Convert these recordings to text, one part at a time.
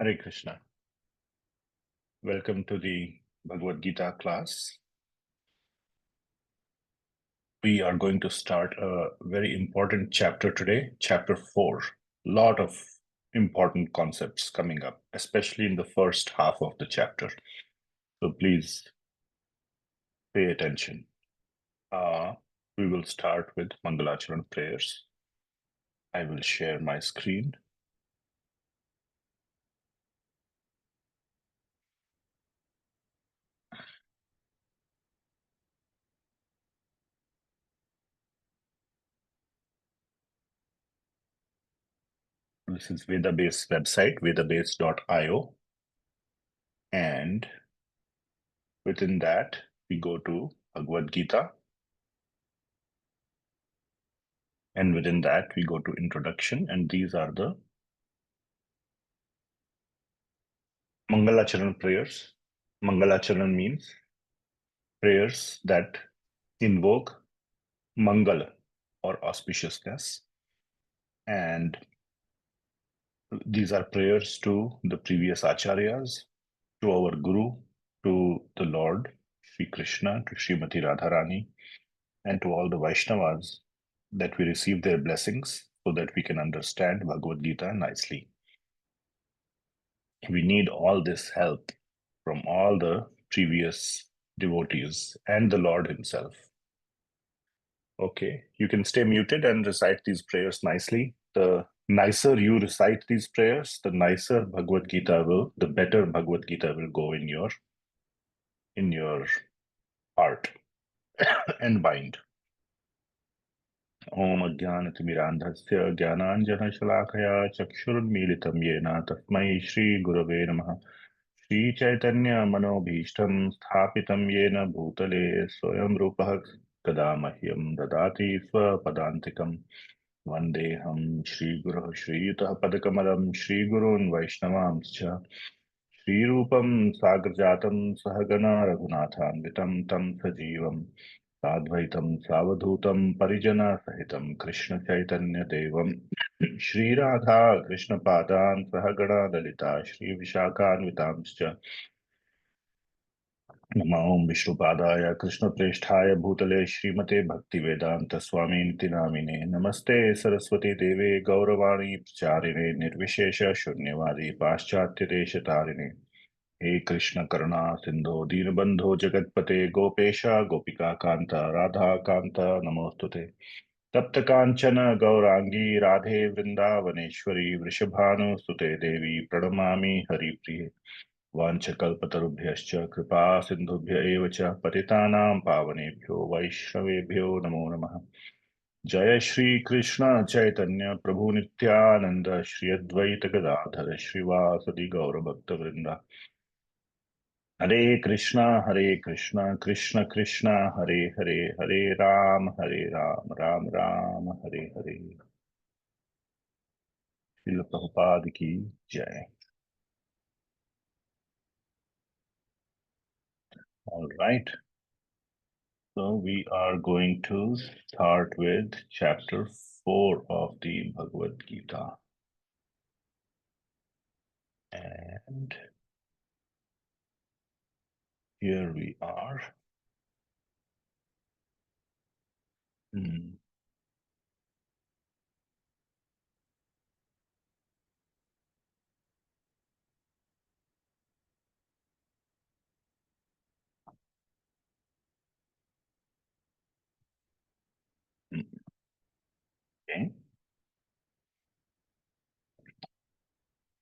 Hare Krishna. Welcome to the Bhagavad Gita class. We are going to start a very important chapter today, chapter 4. Lot of important concepts coming up, especially in the first half of the chapter. So please pay attention. We will start with Mangalacharan prayers. I will share my screen. This is Vedabase website, vedabase.io. And within that, we go to Bhagavad Gita. And within that, we go to introduction. And these are the Mangalacharan prayers. Mangalacharan means prayers that invoke Mangala or auspiciousness. And these are prayers to the previous acharyas, to our Guru, to the Lord, Sri Krishna, to Srimati Radharani, and to all the Vaishnavas, that we receive their blessings so that we can understand Bhagavad Gita nicely. We need all this help from all the previous devotees and the Lord himself. Okay, you can stay muted and recite these prayers nicely. The nicer you recite these prayers, the nicer Bhagavad Gita will, the better Bhagavad Gita will go in your heart and mind. Om Ajnanatimirandhasya Jnananjanashalakaya Chakshurunmilitam Yena Tasmai Shri Gurave Namaha. Shri Chaitanya Manobhishtam Sthapitam Yena Bhutale Swayam Rupah Kada Mahyam Dadati Swapadantikam Vandeham Shri Guru Shri Yutah Padakamalam Shri Gurun Vaishnavamscha Shri Rupam Sagrajatam Sahagana Raghunathanvitam Tam Sajivam Sadvaitam Savadhutam Parijana Sahitam Krishna Chaitanya Devam Shri Radha Krishna Padan Sahagana Dalita Shri Vishakhanvitamscha Namo Vishnupadaya Krishna Presthaya Bhutale Srimate Bhakti Vedanta Swami Namine Namaste Saraswati Deve Gauravani Pracharine Nirvishesha Shunyavadi Paschatya Deshatarine He Krishna Karuna Sindho Dinabandho Jagatpate Gopesha Gopika Kanta Radha Kanta Namostute Tapta Kanchana Gaurangi Radhe Vrindavaneshwari Vrishabhanu Sute Devi Pranamami Hari Priye वाञ्छकल्पतरुभ्यश्च कृपा सिन्धुभ्य एव च पतितानां पावनेभ्यो वैष्णवेभ्यो नमो नमः जय श्री कृष्ण चैतन्य प्रभु नित्यानंद श्री अद्वैत गदाधर श्रीवासदि गौरभक्तवृंद हरे कृष्णा कृष्ण कृष्ण हरे हरे हरे राम राम राम हरे हरे श्रील प्रभुपाद की जय. All right. So we are going to start with chapter 4 of the Bhagavad Gita. And here we are. Okay.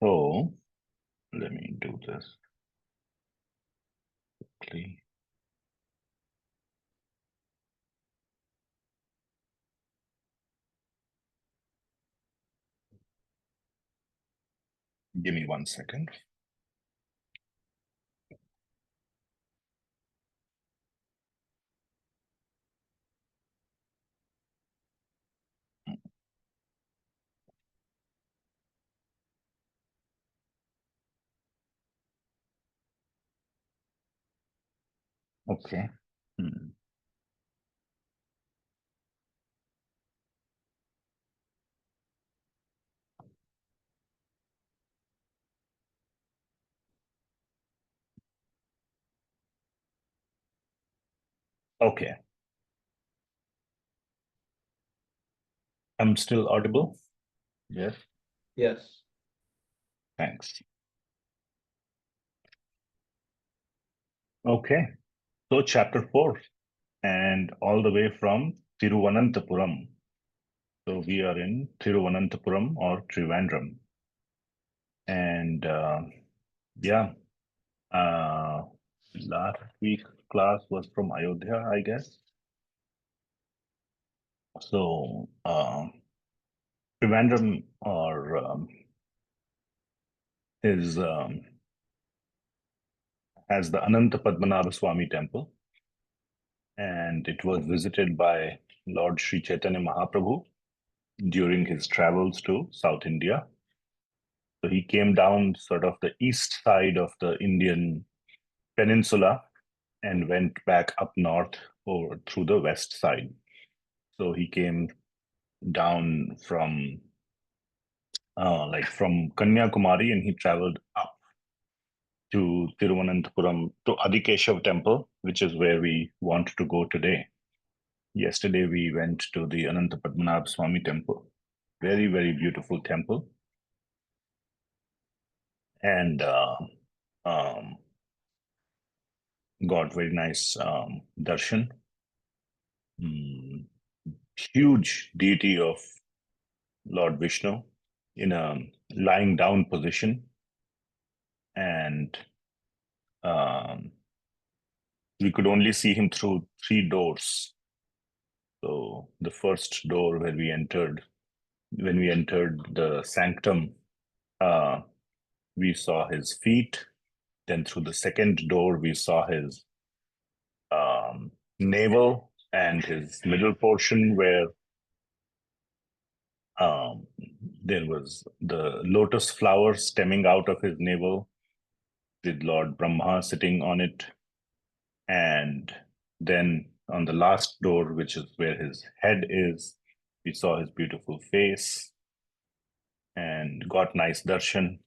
So let me do this quickly. Give me 1 second. Okay. Okay. I'm still audible? Yes. Yes. Thanks. Okay. So chapter 4 and all the way from Tiruvananthapuram. So we are in Tiruvananthapuram or Trivandrum. And yeah, last week class was from Ayodhya, I guess. So Trivandrum or is has the Ananta Padmanabhaswamy temple, and it was visited by Lord Sri Chaitanya Mahaprabhu during his travels to South India. So he came down sort of the east side of the Indian peninsula and went back up north over through the west side. So he came down from like from Kanyakumari, and he traveled up to Tiruvananthapuram to Adikeshav temple, which is where we want to go today. Yesterday we went to the Ananta Padmanabhaswamy temple. Very, very beautiful temple. And got very nice darshan. Huge deity of Lord Vishnu in a lying down position. And we could only see him through 3 doors. So the first door where we entered, when we entered the sanctum, we saw his feet. Then through the second door, we saw his navel and his middle portion, where there was the lotus flower stemming out of his navel with Lord Brahma sitting on it. And then on the last door, which is where his head is, we saw his beautiful face and got nice darshan.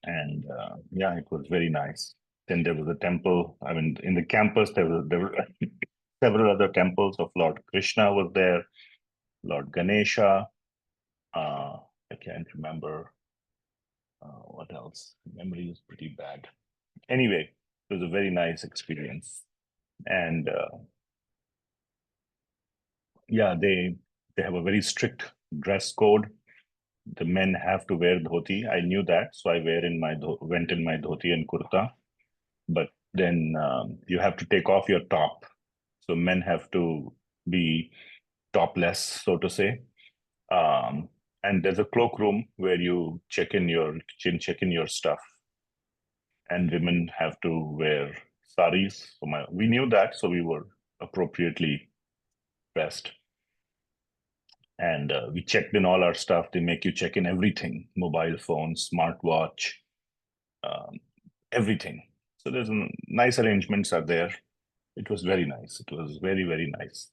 And yeah, it was very nice. Then there was a temple. I mean, in the campus, there were several other temples of Lord Krishna was there, Lord Ganesha. I can't remember what else. Memory is pretty bad. Anyway, it was a very nice experience. And yeah, they have a very strict dress code. The men have to wear dhoti. I knew that, so I went in my dhoti and kurta. But then you have to take off your top. So men have to be topless, so to say. And there's a cloakroom where you check in your stuff. And women have to wear saris. So we knew that, so we were appropriately dressed. And we checked in all our stuff. They make you check in everything: mobile phone, smartwatch, everything. So there's nice arrangements are there. It was very nice. It was very, very nice.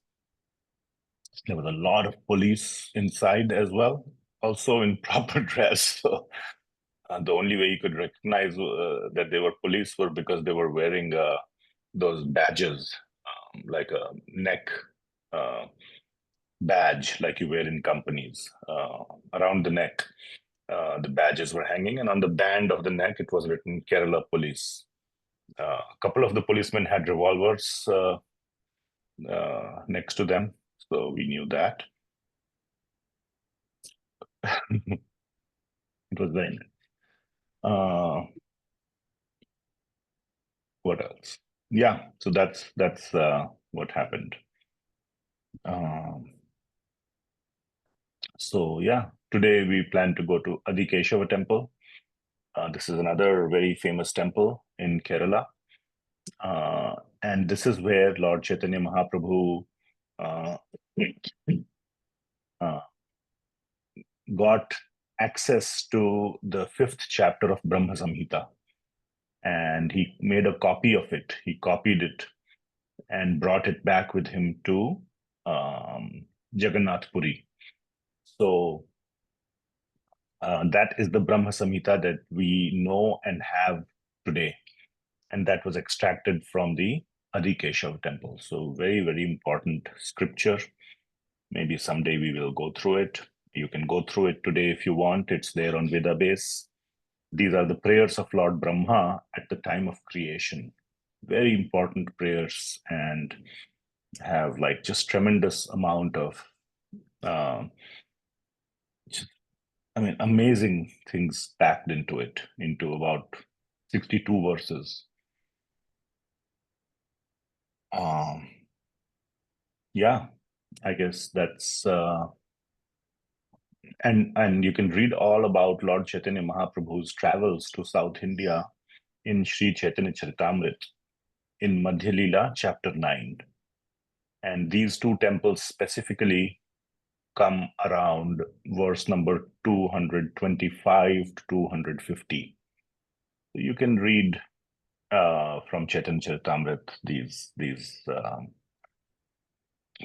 There was a lot of police inside as well, also in proper dress. So the only way you could recognize that they were police were because they were wearing those badges, like a neck badge, like you wear in companies around the neck. The badges were hanging, and on the band of the neck, it was written Kerala Police. A couple of the policemen had revolvers next to them, so we knew that. It was very nice. What else? Yeah, so that's what happened. So yeah, today we plan to go to Adi Keshava temple. This is another very famous temple in Kerala. And this is where Lord Chaitanya Mahaprabhu uh, uh, got access to the 5th chapter of Brahma Samhita. And he made a copy of it. He copied it and brought it back with him to Jagannath Puri. So that is the Brahma Samhita that we know and have today. and that was extracted from the Adi Keshava temple. So very, very important scripture. Maybe someday we will go through it. You can go through it today if you want. It's there on Veda base. These are the prayers of Lord Brahma at the time of creation. Very important prayers, and have like just tremendous amount of amazing things packed into it, into about 62 verses. Yeah, I guess that's and you can read all about Lord Chaitanya Mahaprabhu's travels to South India in Sri Chaitanya Charitamrita in Madhya Lila chapter 9. And these two temples specifically come around verse number 225 to 250. So you can read from Chaitanya Charitamrita these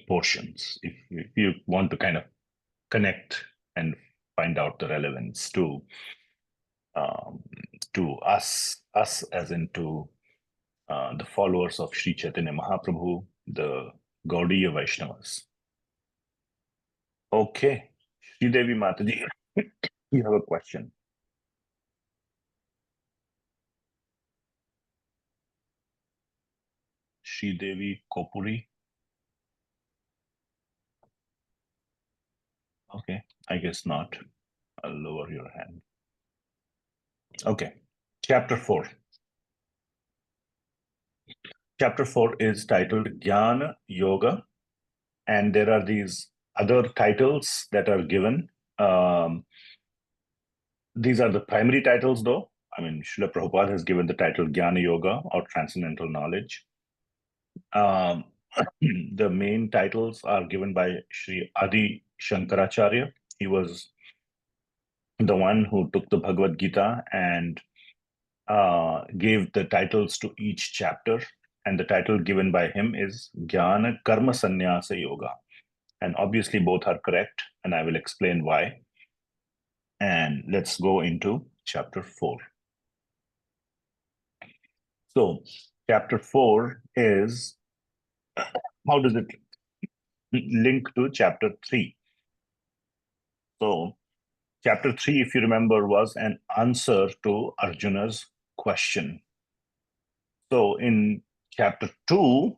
portions if you want to kind of connect and find out the relevance to us as into the followers of Sri Chaitanya Mahaprabhu, the Gaudiya Vaishnavas. Okay, Sri Devi Mataji, you have a question. Sri Devi Kopuri. Okay, I guess not. I'll lower your hand. Okay, chapter 4. Chapter 4 is titled Jnana Yoga, and there are these other titles that are given. These are the primary titles, though. I mean, Srila Prabhupada has given the title Jnana Yoga, or Transcendental Knowledge. The main titles are given by Sri Adi Shankaracharya. He was the one who took the Bhagavad Gita and gave the titles to each chapter. And the title given by him is Jnana Karma Sannyasa Yoga. And obviously both are correct, and I will explain why. And let's go into chapter 4. So chapter 4 is, how does it link to chapter 3? So chapter 3, if you remember, was an answer to Arjuna's question. So in chapter 2,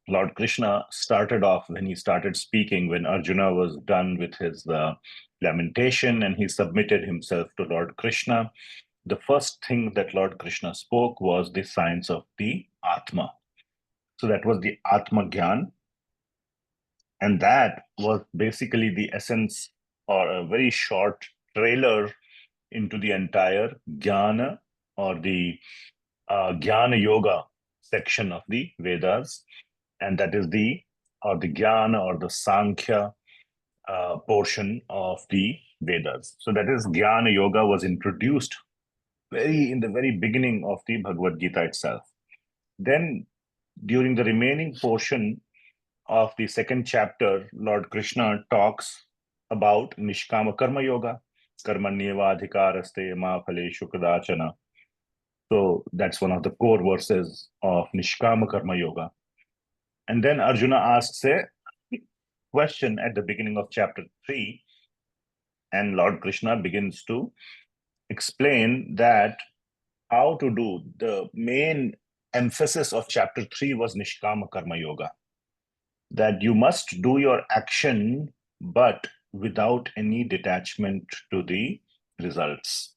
Lord Krishna started off, when he started speaking, when Arjuna was done with his lamentation and he submitted himself to Lord Krishna, the first thing that Lord Krishna spoke was the science of the Atma. So that was the Atma Gyan. And that was basically the essence, or a very short trailer into the entire Jnana, or the Jnana Yoga section of the Vedas. And that is the Jnana or the Sankhya portion of the Vedas. So that is Jnana Yoga was introduced in the very beginning of the Bhagavad Gita itself. Then during the remaining portion of the second chapter, Lord Krishna talks about Nishkama Karma Yoga, Karmanyeva Adhikaraste Ma Phaleshu Kadachana. So that's one of the core verses of Nishkama Karma Yoga. And then Arjuna asks a question at the beginning of chapter 3, and Lord Krishna begins to explain that how to do. The main emphasis of chapter 3 was Nishkama Karma Yoga, that you must do your action, but without any detachment to the results.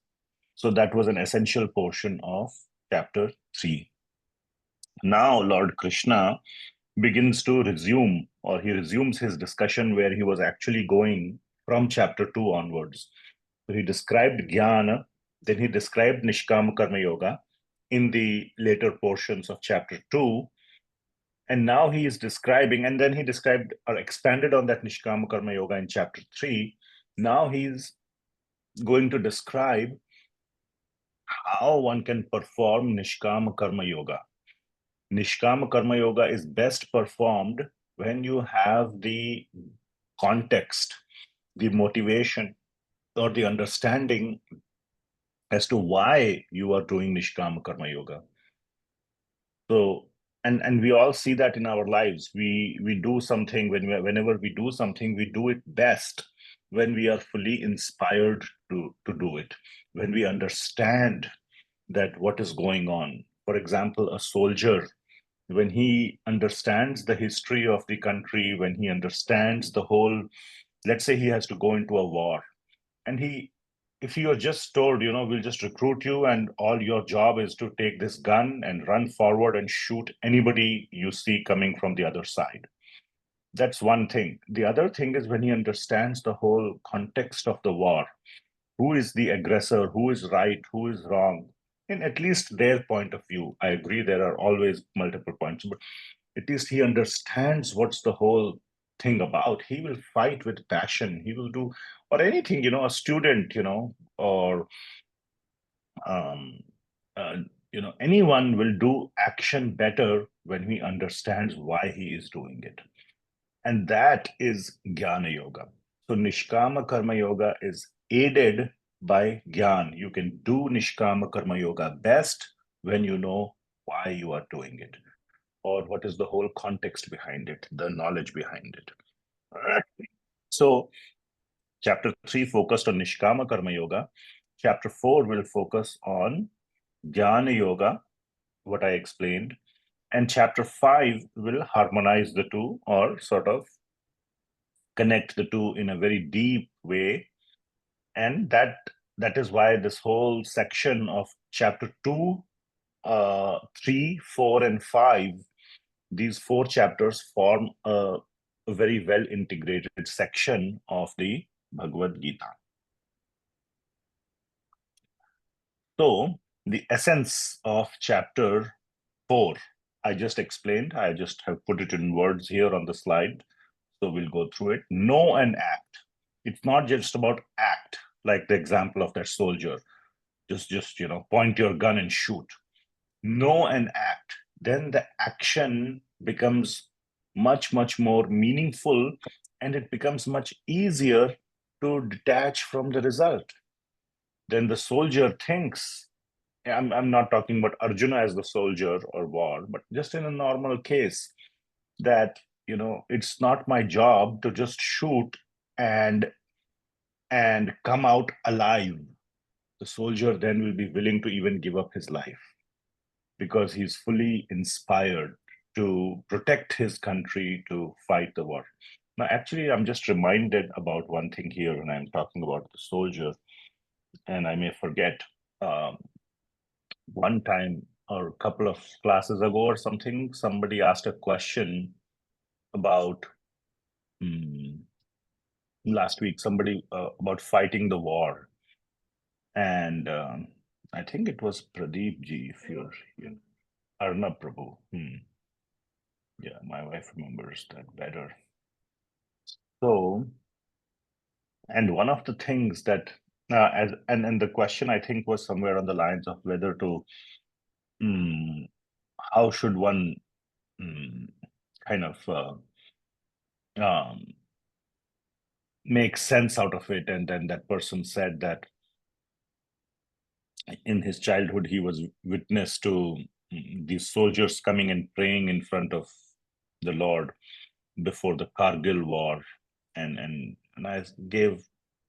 So that was an essential portion of chapter 3. Now Lord Krishna begins to resume, or he resumes his discussion where he was actually going from chapter 2 onwards. So he described Jnana, then he described Nishkama Karma Yoga in the later portions of chapter 2. And now he is describing, and then he described or expanded on that Nishkama Karma Yoga in chapter 3. Now he's going to describe how one can perform Nishkama Karma Yoga. Nishkama Karma Yoga is best performed when you have the context, the motivation, or the understanding as to why you are doing Nishkama Karma Yoga. So, and we all see that in our lives. We do something whenever we do something, we do it best when we are fully inspired to do it, when we understand that what is going on. For example, a soldier, when he understands the history of the country, when he understands the whole, let's say he has to go into a war, and if you are just told, we'll just recruit you and all your job is to take this gun and run forward and shoot anybody you see coming from the other side. That's one thing. The other thing is when he understands the whole context of the war, who is the aggressor, who is right, who is wrong, in at least their point of view. I agree there are always multiple points, but at least he understands what's the whole thing about. He will fight with passion. He will do, or anything, a student, or um, uh, anyone will do action better when he understands why he is doing it. And that is Jnana Yoga. So Nishkama Karma Yoga is aided by Gyan. You can do Nishkama Karma Yoga best when you know why you are doing it, or what is the whole context behind it, the knowledge behind it. So chapter 3 focused on Nishkama Karma Yoga. Chapter 4 will focus on Jnana Yoga, what I explained. And chapter 5 will harmonize the two, or sort of connect the two in a very deep way. And that is why this whole section of chapter 2, 3, 4, and 5, these 4 chapters form a very well integrated section of the Bhagavad Gita. So the essence of chapter 4, I just explained. I just have put it in words here on the slide. So we'll go through it. Know and act. It's not just about act, like the example of that soldier. Just point your gun and shoot. Know and act. Then the action becomes much, much more meaningful, and it becomes much easier to detach from the result. Then the soldier thinks, I'm not talking about Arjuna as the soldier or war, but just in a normal case, that it's not my job to just shoot and come out alive. The soldier then will be willing to even give up his life because he's fully inspired to protect his country, to fight the war. Now, actually, I'm just reminded about one thing here when I'm talking about the soldier, and I may forget. One time or a couple of classes ago or something, somebody asked a question about last week, somebody about fighting the war. And I think it was Pradeep ji, if you're here. Arnab Prabhu. Yeah, my wife remembers that better. So, and one of the things that, and the question I think was somewhere on the lines of whether to, how should one kind of make sense out of it. And then that person said that in his childhood, he was witness to these soldiers coming and praying in front of the Lord before the Kargil war. And I gave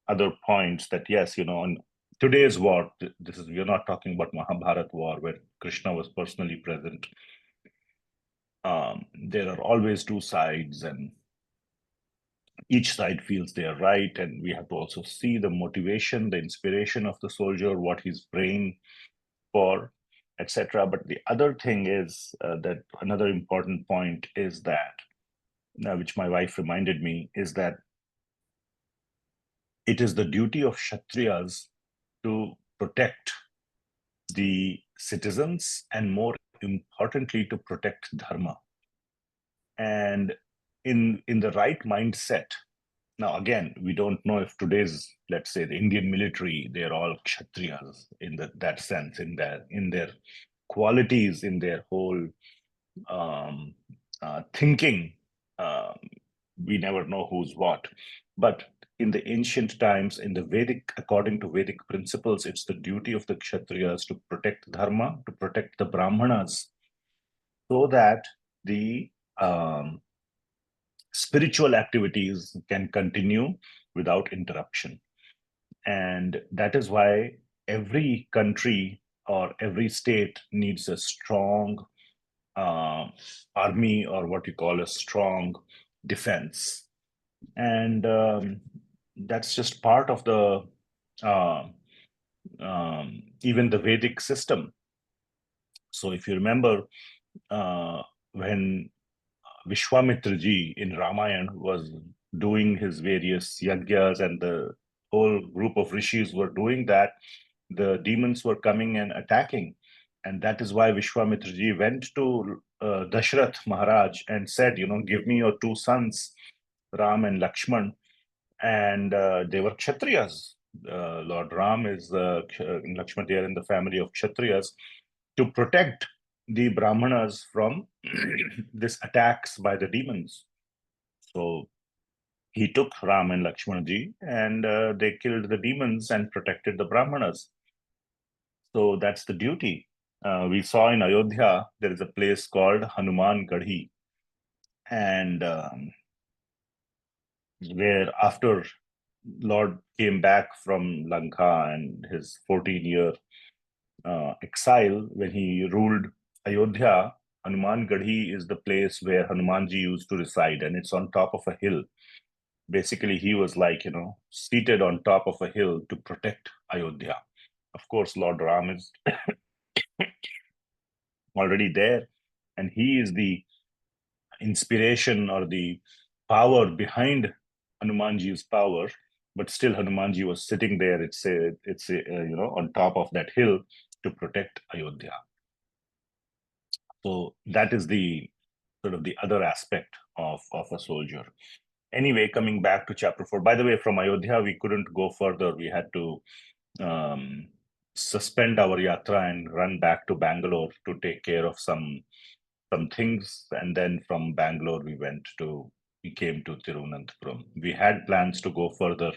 other points that, yes, in today's war, we're not talking about Mahabharat war where Krishna was personally present. There are always two sides, and each side feels they are right, and we have to also see the motivation, the inspiration of the soldier, what he's praying for, etc. But the other thing is that another important point is that, which my wife reminded me, is that it is the duty of Kshatriyas to protect the citizens, and more importantly, to protect Dharma. And in the right mindset. Now, again, we don't know if today's, let's say, the Indian military, they're all Kshatriyas in that sense, in their qualities, in their whole thinking. We never know who's what. But in the ancient times, in the Vedic, according to Vedic principles, it's the duty of the Kshatriyas to protect Dharma, to protect the Brahmanas, so that the spiritual activities can continue without interruption. And that is why every country or every state needs a strong army, or what you call a strong defense. And that's just part of the even the Vedic system. So if you remember, when Vishvamitra ji in Ramayana was doing his various yagyas, and the whole group of rishis were doing that, the demons were coming and attacking. And that is why Vishvamitra ji went to Dashrath Maharaj and said, give me your two sons, Ram and Lakshman. And they were Kshatriyas. Lord Ram is Lakshman, they are in the family of Kshatriyas, to protect the Brahmanas from these attacks by the demons. So he took Ram and Lakshmanaji, and they killed the demons and protected the Brahmanas. So that's the duty. We saw in Ayodhya, there is a place called Hanumangarhi, and where after Lord came back from Lanka and his 14-year exile, when he ruled Ayodhya, Hanumangarhi is the place where Hanumanji used to reside, and it's on top of a hill. Basically, he was like, seated on top of a hill to protect Ayodhya. Of course, Lord Ram is already there, and he is the inspiration or the power behind Hanumanji's power. But still, Hanumanji was sitting there. It's on top of that hill to protect Ayodhya. So that is the sort of the other aspect of a soldier. Anyway, coming back to chapter 4. By the way, from Ayodhya, we couldn't go further. We had to suspend our yatra and run back to Bangalore to take care of some things. And then from Bangalore, we came to Tirunanthapuram. We had plans to go further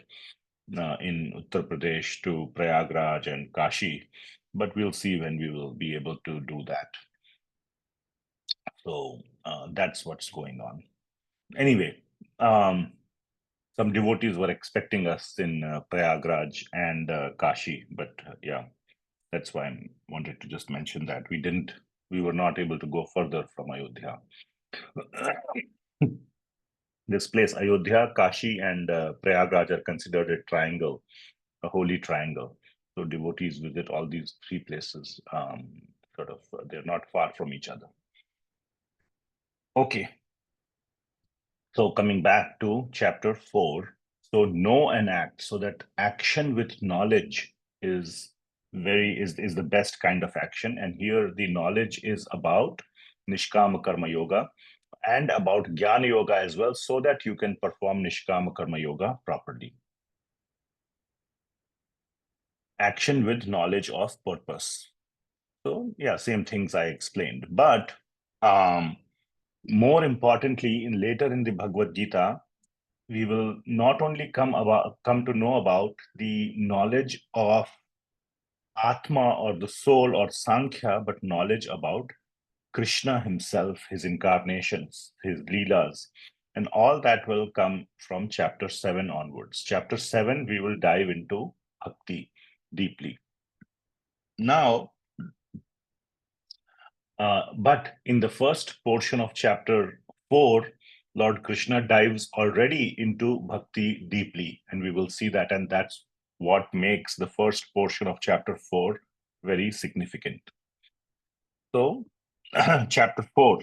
in Uttar Pradesh to Prayagraj and Kashi, but we'll see when we will be able to do that. So that's what's going on. Anyway, some devotees were expecting us in Prayagraj and Kashi, but yeah, that's why I wanted to just mention that we were not able to go further from Ayodhya. This place, Ayodhya, Kashi, and Prayagraj, are considered a triangle, a holy triangle. So devotees visit all these three places. They're not far from each other. Okay. So coming back to chapter 4. So know and act. So that action with knowledge is the best kind of action. And here the knowledge is about Nishkama Karma Yoga and about Jnana Yoga as well, so that you can perform Nishkama Karma Yoga properly. Action with knowledge of purpose. So yeah, same things I explained. But more importantly, later in the Bhagavad Gita, we will not only come to know about the knowledge of Atma, or the soul, or Sankhya, but knowledge about Krishna himself, his incarnations, his lilas, and all that will come from chapter 7 onwards. Chapter 7, we will dive into Bhakti deeply. Now, but in the first portion of chapter 4, Lord Krishna dives already into Bhakti deeply, and we will see that, and that's what makes the first portion of chapter 4 very significant. So, chapter 4,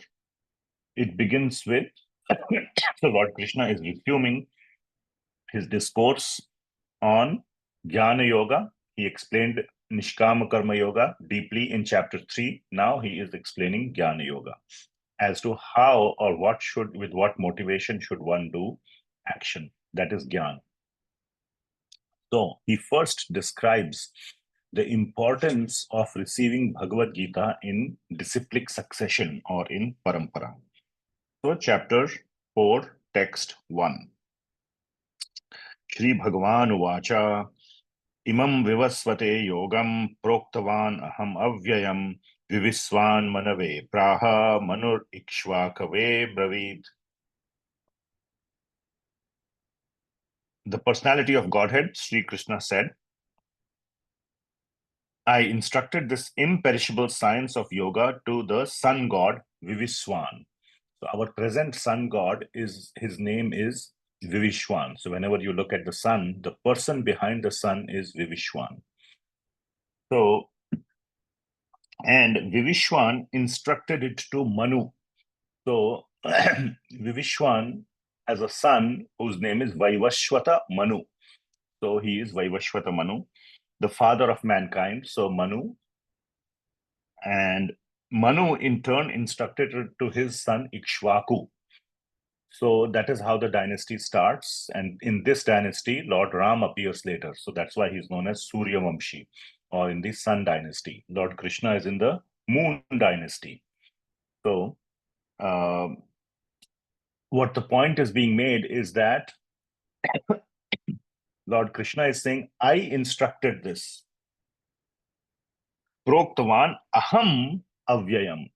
it begins with, so Lord Krishna is resuming his discourse on Jnana Yoga. He explained Nishkama Karma Yoga deeply in chapter 3. Now he is explaining Jnana Yoga as to how or with what motivation should one do action. That is Jnana. So he first describes the importance of receiving Bhagavad Gita in disciplic succession, or in parampara. So chapter 4, text 1. Shri Bhagavan Uvacha Imam Vivasvate Yogam Proktavan Aham Avyayam Vivasvan manave praha manur ikshvakave bravid. The personality of Godhead, Sri Krishna said, I instructed this imperishable science of yoga to the sun god Vivasvan. So our present sun god his name is Vivasvan. So whenever you look at the sun, the person behind the sun is Vivasvan. So, and Vivasvan instructed it to Manu. So Vivasvan has a son whose name is Vaivashvata Manu. So he is Vaivashvata Manu, the father of mankind. So Manu, and Manu in turn instructed it to his son Ikshvaku. So that is how the dynasty starts. And in this dynasty, Lord Ram appears later. So that's why he's known as Surya Vamshi, or in the Sun dynasty. Lord Krishna is in the Moon dynasty. So what the point is being made is that Lord Krishna is saying, I instructed this. Proktavan aham avyayam.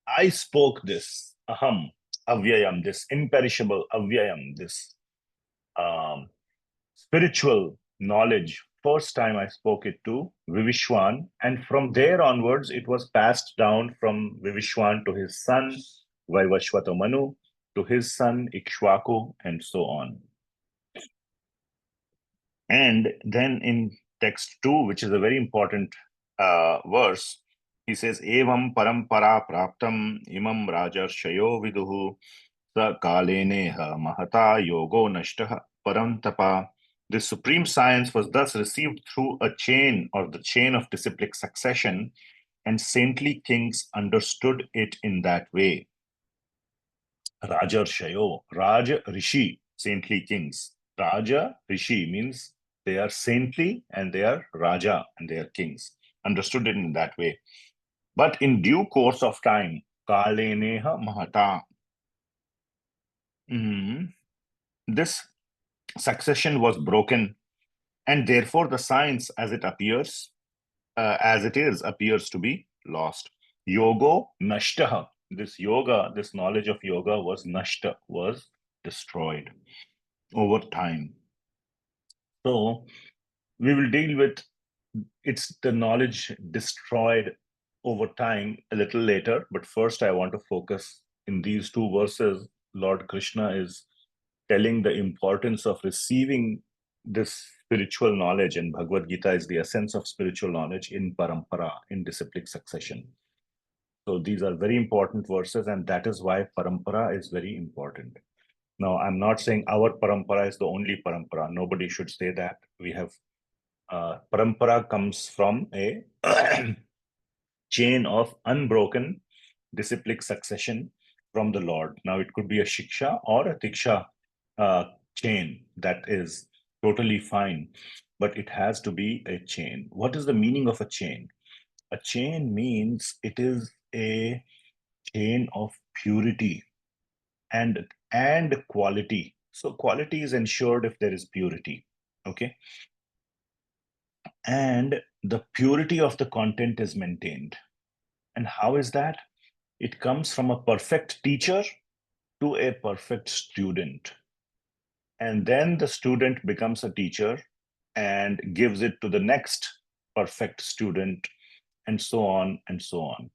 I spoke this. Aham avyayam, this imperishable avyayam, this spiritual knowledge. First time I spoke it to Vivasvan, and from there onwards, it was passed down from Vivasvan to his son, Vaivashvata Manu, to his son, Ikshvaku, and so on. And then in text 2, which is a very important verse, he says, Evam parampara praptam imam rajarshayo viduhu sa kaleneha mahata yogo nashtah parantapa. This supreme science was thus received through a chain, or the chain of disciplic succession, and saintly kings understood it in that way. Rajarshayo, Raja Rishi, saintly kings. Raja Rishi means they are saintly and they are Raja and they are kings. Understood it in that way. But in due course of time, Kaleneha Mahata, this succession was broken, and therefore the science as it appears, appears to be lost. Yogo Nashtaha. This yoga, this knowledge of yoga was nashta, was destroyed over time. So we will deal with it's the knowledge destroyed over time a little later. But first, I want to focus in these two verses. Lord Krishna is telling the importance of receiving this spiritual knowledge, and Bhagavad Gita is the essence of spiritual knowledge in parampara, in disciplic succession. So these are very important verses, and that is why parampara is very important. Now, I'm not saying our parampara is the only parampara. Nobody should say that. We have parampara comes from a chain of unbroken disciplic succession from the Lord. Now, it could be a shiksha or a diksha chain. That is totally fine, but it has to be a chain. What is the meaning of a chain? A chain means it is a chain of purity and quality. So quality is ensured if there is purity. Okay. And the purity of the content is maintained. And how is that? It comes from a perfect teacher to a perfect student. And then the student becomes a teacher and gives it to the next perfect student, and so on and so on.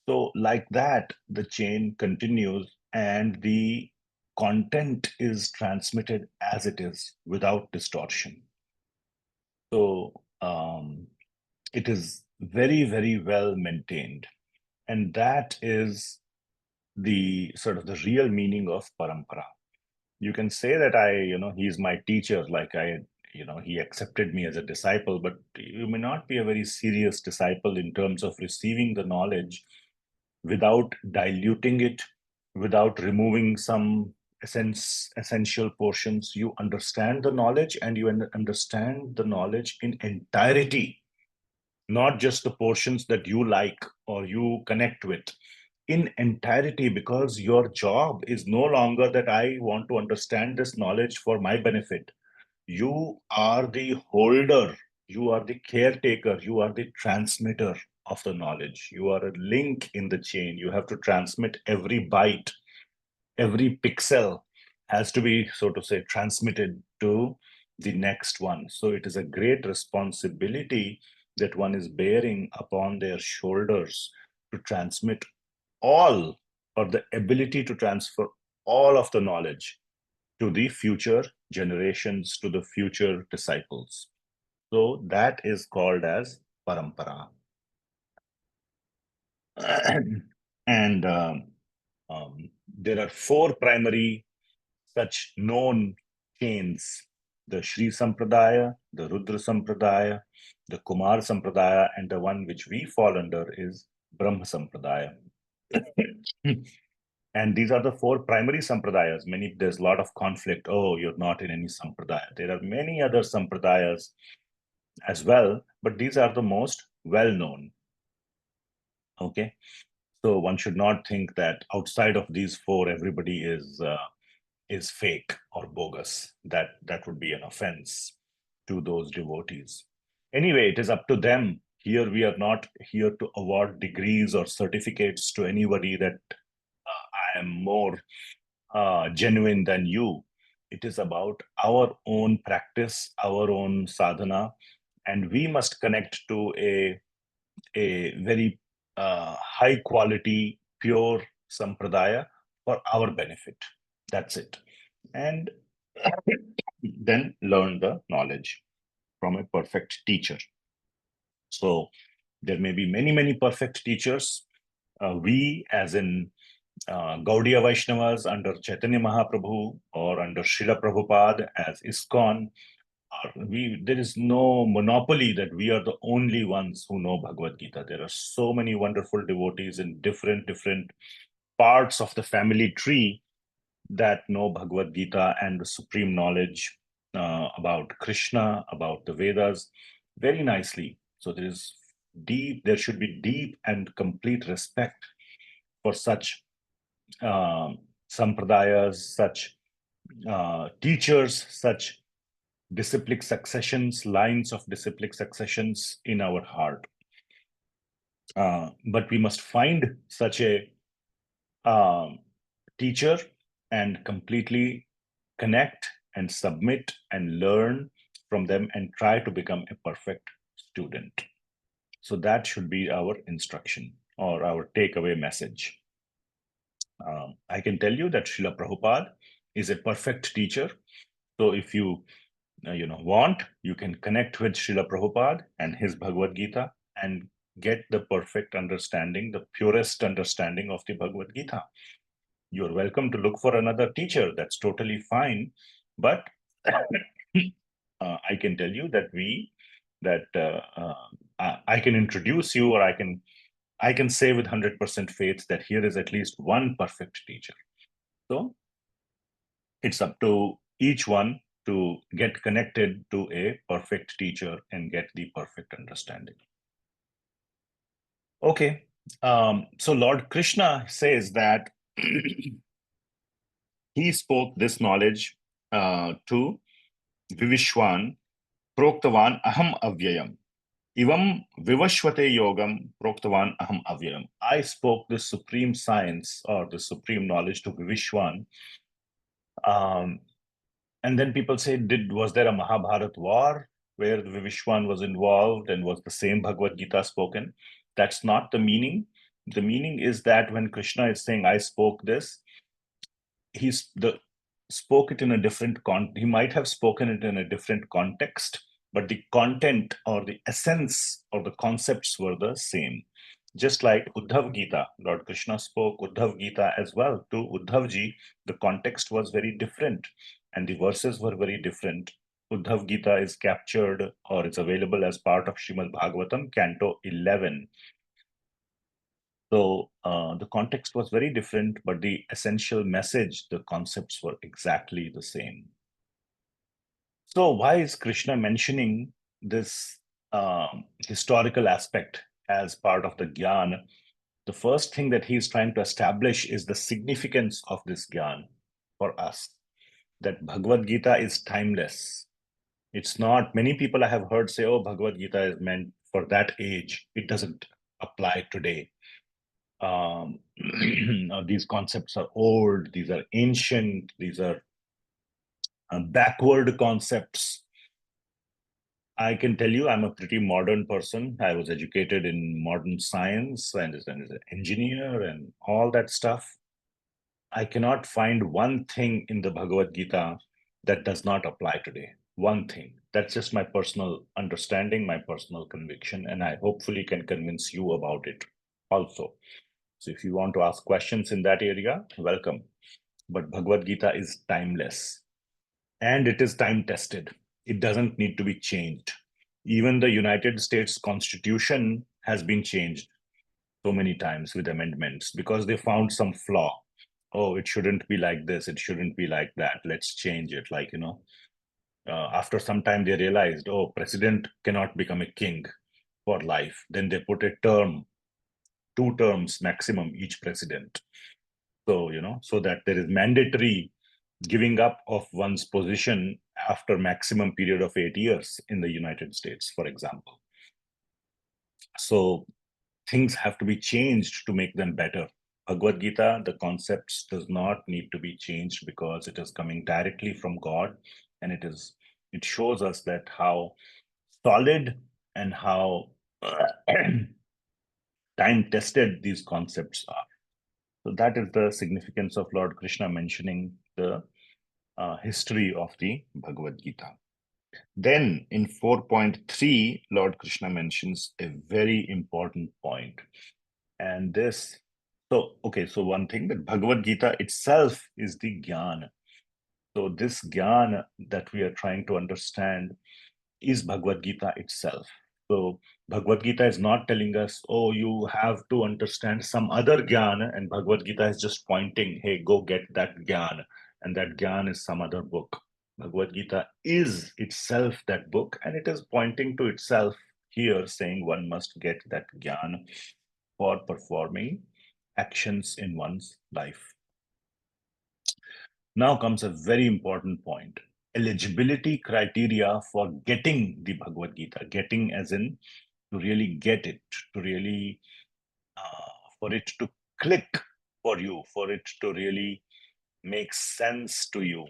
So like that, the chain continues and the content is transmitted as it is without distortion. So it is very, very well maintained. And that is the sort of the real meaning of parampara. You can say that he's my teacher, like he accepted me as a disciple, but you may not be a very serious disciple in terms of receiving the knowledge without diluting it, without removing some essential portions. You understand the knowledge, and you understand the knowledge in entirety, not just the portions that you like or you connect with, in entirety, because your job is no longer that I want to understand this knowledge for my benefit. You are the holder, you are the caretaker, you are the transmitter of the knowledge. You are a link in the chain. You have to transmit every byte, every pixel has to be, so to say, transmitted to the next one. So it is a great responsibility that one is bearing upon their shoulders to transmit all, or the ability to transfer all of the knowledge to the future generations, to the future disciples. So that is called as parampara. And there are four primary such known chains: the Shri Sampradaya, the Rudra Sampradaya, the Kumar Sampradaya, and the one which we fall under is Brahma Sampradaya. And these are the four primary sampradayas. There's a lot of conflict. Oh, you're not in any sampradaya. There are many other sampradayas as well, but these are the most well-known. Okay, so one should not think that outside of these four, everybody is fake or bogus. That would be an offense to those devotees. Anyway, it is up to them. Here we are not here to award degrees or certificates to anybody that I am more genuine than you. It is about our own practice, our own sadhana, and we must connect to a very high quality, pure sampradaya for our benefit. That's it. And then learn the knowledge from a perfect teacher. So there may be many, many perfect teachers. We, as in Gaudiya Vaishnavas under Chaitanya Mahaprabhu or under Srila Prabhupada as ISKCON, there is no monopoly that we are the only ones who know Bhagavad Gita. There are so many wonderful devotees in different parts of the family tree that know Bhagavad Gita and the supreme knowledge about Krishna, about the Vedas very nicely. So there should be deep and complete respect for such sampradayas, such teachers, such disciplic successions, lines of disciplic successions in our heart. But we must find such a teacher and completely connect and submit and learn from them and try to become a perfect student. So that should be our instruction or our takeaway message. I can tell you that Srila Prabhupada is a perfect teacher. So if you want, you can connect with Srila Prabhupada and his Bhagavad Gita and get the perfect understanding, the purest understanding of the Bhagavad Gita. You're welcome to look for another teacher. That's totally fine. But I can tell you that I can introduce you, or I can say with 100% faith that here is at least one perfect teacher. So it's up to each one to get connected to a perfect teacher and get the perfect understanding. Okay, so Lord Krishna says that he spoke this knowledge to Vivasvan, Proktavan aham avyayam. Ivam Vivashvate Yogam Proktavan aham avyayam. I spoke the supreme science or the supreme knowledge to Vivasvan. And then people say, was there a Mahabharat war where Vivasvan was involved and was the same Bhagavad Gita spoken? That's not the meaning. The meaning is that when Krishna is saying, I spoke this, he spoke it in a different he might have spoken it in a different context, but the content or the essence or the concepts were the same. Just like Uddhav Gita, Lord Krishna spoke Uddhav Gita as well to Uddhavji. The context was very different and the verses were very different. Uddhav Gita is captured or is available as part of Srimad Bhagavatam, Canto 11. So the context was very different, but the essential message, the concepts were exactly the same. So why is Krishna mentioning this historical aspect as part of the Gyan? The first thing that he's trying to establish is the significance of this Gyan for us, that Bhagavad Gita is timeless. It's not, many people I have heard say, oh, Bhagavad Gita is meant for that age. It doesn't. apply today. These concepts are old, these are ancient, these are backward concepts. I can tell you I'm a pretty modern person. I was educated in modern science and as an engineer and all that stuff. I cannot find one thing in the Bhagavad Gita that does not apply today. One thing. That's just my personal understanding, my personal conviction, and I hopefully can convince you about it also. So if you want to ask questions in that area, welcome. But Bhagavad Gita is timeless and it is time tested. It doesn't need to be changed. Even the United States Constitution has been changed so many times with amendments because they found some flaw. Oh, it shouldn't be like this, it shouldn't be like that, let's change it. Like, after some time they realized, oh, president cannot become a king for life. Then they put a term, 2 terms maximum each president. So, so that there is mandatory giving up of one's position after maximum period of 8 years in the United States, for example. So things have to be changed to make them better. Bhagavad Gita, the concepts does not need to be changed because it is coming directly from God, and it shows us that how solid and how time tested these concepts are. So that is the significance of Lord Krishna mentioning the history of the Bhagavad Gita. Then in 4.3, Lord Krishna mentions a very important point. And this, so one thing, that Bhagavad Gita itself is the Jnana. So this Jnana that we are trying to understand is Bhagavad Gita itself. So Bhagavad Gita is not telling us, oh, you have to understand some other Jnana, and Bhagavad Gita is just pointing, hey, go get that Jnana, and that Jnana is some other book. Bhagavad Gita is itself that book, and it is pointing to itself here, saying one must get that Jnana for performing actions in one's life. Now comes a very important point. Eligibility criteria for getting the Bhagavad Gita. Getting as in to really get it, to really, for it to click for you, for it to really make sense to you.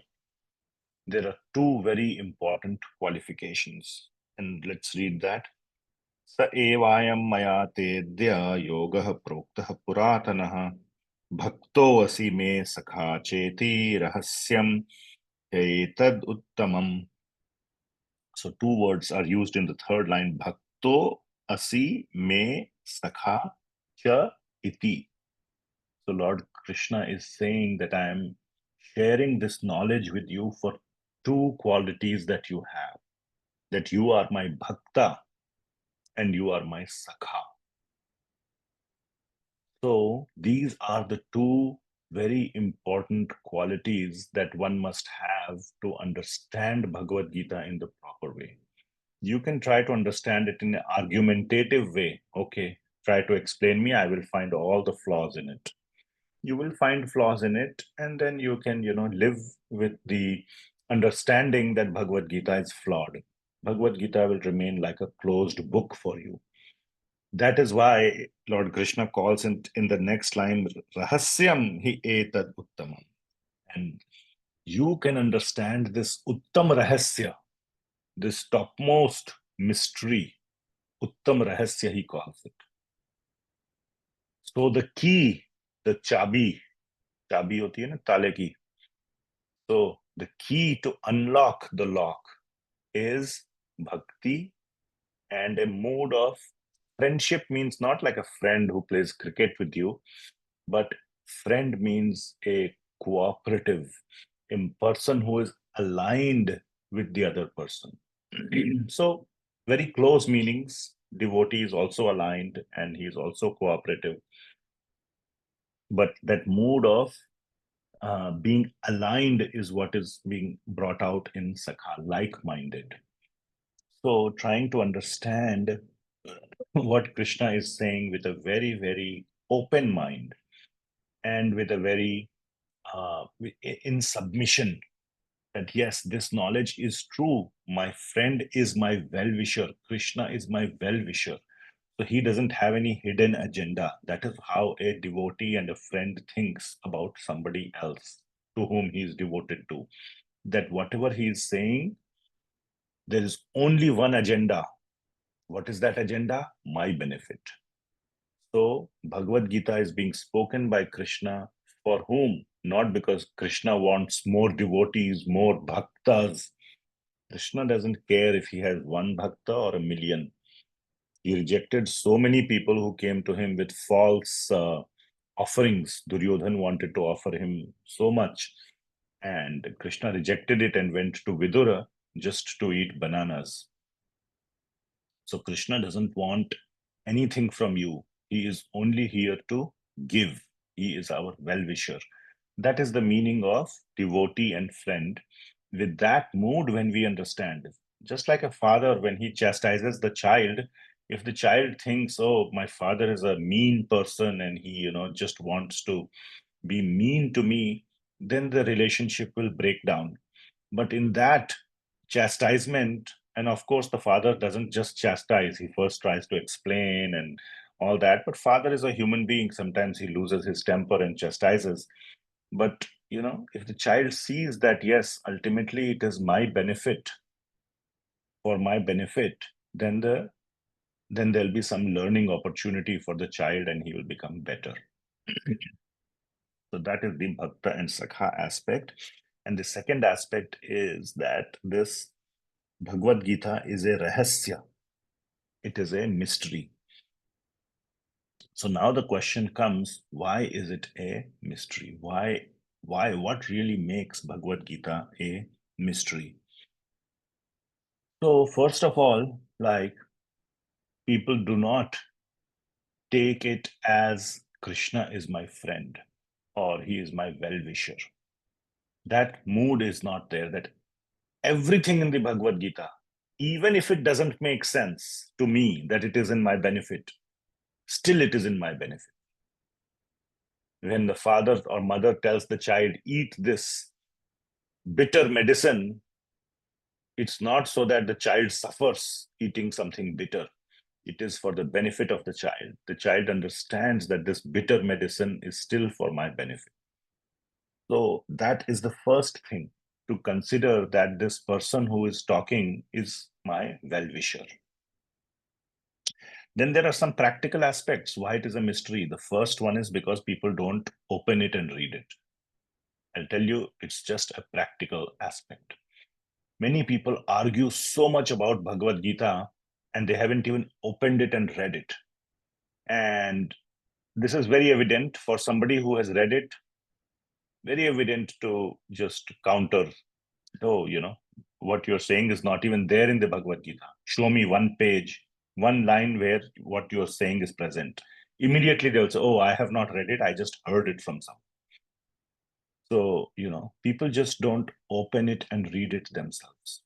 There are 2 very important qualifications. And let's read that. Sa evayam maya tedya yogah proktah puratanaha bhakto asi me sakha cheti rahasyam etad uttamam. So 2 words are used in the 3rd line. Bhakto asi me sakha cha iti. So Lord Krishna is saying that I am sharing this knowledge with you for 2 qualities that you have. That you are my bhakta and you are my sakha. So these are the 2 very important qualities that one must have to understand Bhagavad Gita in the proper way. You can try to understand it in an argumentative way. Okay, try to explain me, I will find all the flaws in it. You will find flaws in it, and then you can, live with the understanding that Bhagavad Gita is flawed. Bhagavad Gita will remain like a closed book for you. That is why Lord Krishna calls it in the next line, Rahasyam hi etad uttamam. And you can understand this Uttam Rahasya, this topmost mystery, Uttam Rahasya, he calls it. So the key, the chabi hoti hai na, tale ki. So the key to unlock the lock is bhakti and a mood of friendship. Means not like a friend who plays cricket with you, but friend means a cooperative, a person who is aligned with the other person. So very close meanings. Devotee is also aligned and he is also cooperative. But that mood of being aligned is what is being brought out in Sakha, like-minded. So trying to understand what Krishna is saying with a very, very open mind and with a very in submission, that yes, this knowledge is true. My friend is my well-wisher. Krishna is my well-wisher. So he doesn't have any hidden agenda. That is how a devotee and a friend thinks about somebody else to whom he is devoted to. That whatever he is saying, there is only one agenda. What is that agenda? My benefit. So Bhagavad Gita is being spoken by Krishna for whom? Not because Krishna wants more devotees, more bhaktas. Krishna doesn't care if he has one bhakta or a million. He rejected so many people who came to him with false offerings. Duryodhan wanted to offer him so much, and Krishna rejected it and went to Vidura just to eat bananas. So Krishna doesn't want anything from you. He is only here to give. He is our well-wisher. That is the meaning of devotee and friend. With that mood, when we understand, just like a father, when he chastises the child, if the child thinks, oh, my father is a mean person and he, just wants to be mean to me, then the relationship will break down. But in that chastisement, and of course, the father doesn't just chastise, he first tries to explain and all that. But father is a human being. Sometimes he loses his temper and chastises. But, if the child sees that, yes, ultimately it is my benefit, for my benefit, then there'll be some learning opportunity for the child and he will become better. So that is the Bhakta and Sakha aspect. And the second aspect is that this Bhagavad Gita is a rahasya. It is a mystery. So now the question comes, why is it a mystery? Why, what really makes Bhagavad Gita a mystery? So first of all, like, people do not take it as Krishna is my friend or he is my well-wisher. That mood is not there, that everything in the Bhagavad Gita, even if it doesn't make sense to me that it is in my benefit, still it is in my benefit. When the father or mother tells the child, eat this bitter medicine, it's not so that the child suffers eating something bitter. It is for the benefit of the child. The child understands that this bitter medicine is still for my benefit. So that is the first thing, to consider that this person who is talking is my well-wisher. Then there are some practical aspects why it is a mystery. The first one is because people don't open it and read it. I'll tell you, it's just a practical aspect. Many people argue so much about Bhagavad Gita and they haven't even opened it and read it. And this is very evident for somebody who has read it, very evident to just counter, oh, what you're saying is not even there in the Bhagavad Gita. Show me one page, one line where what you're saying is present. Immediately they'll say, oh, I have not read it, I just heard it from someone. So, people just don't open it and read it themselves.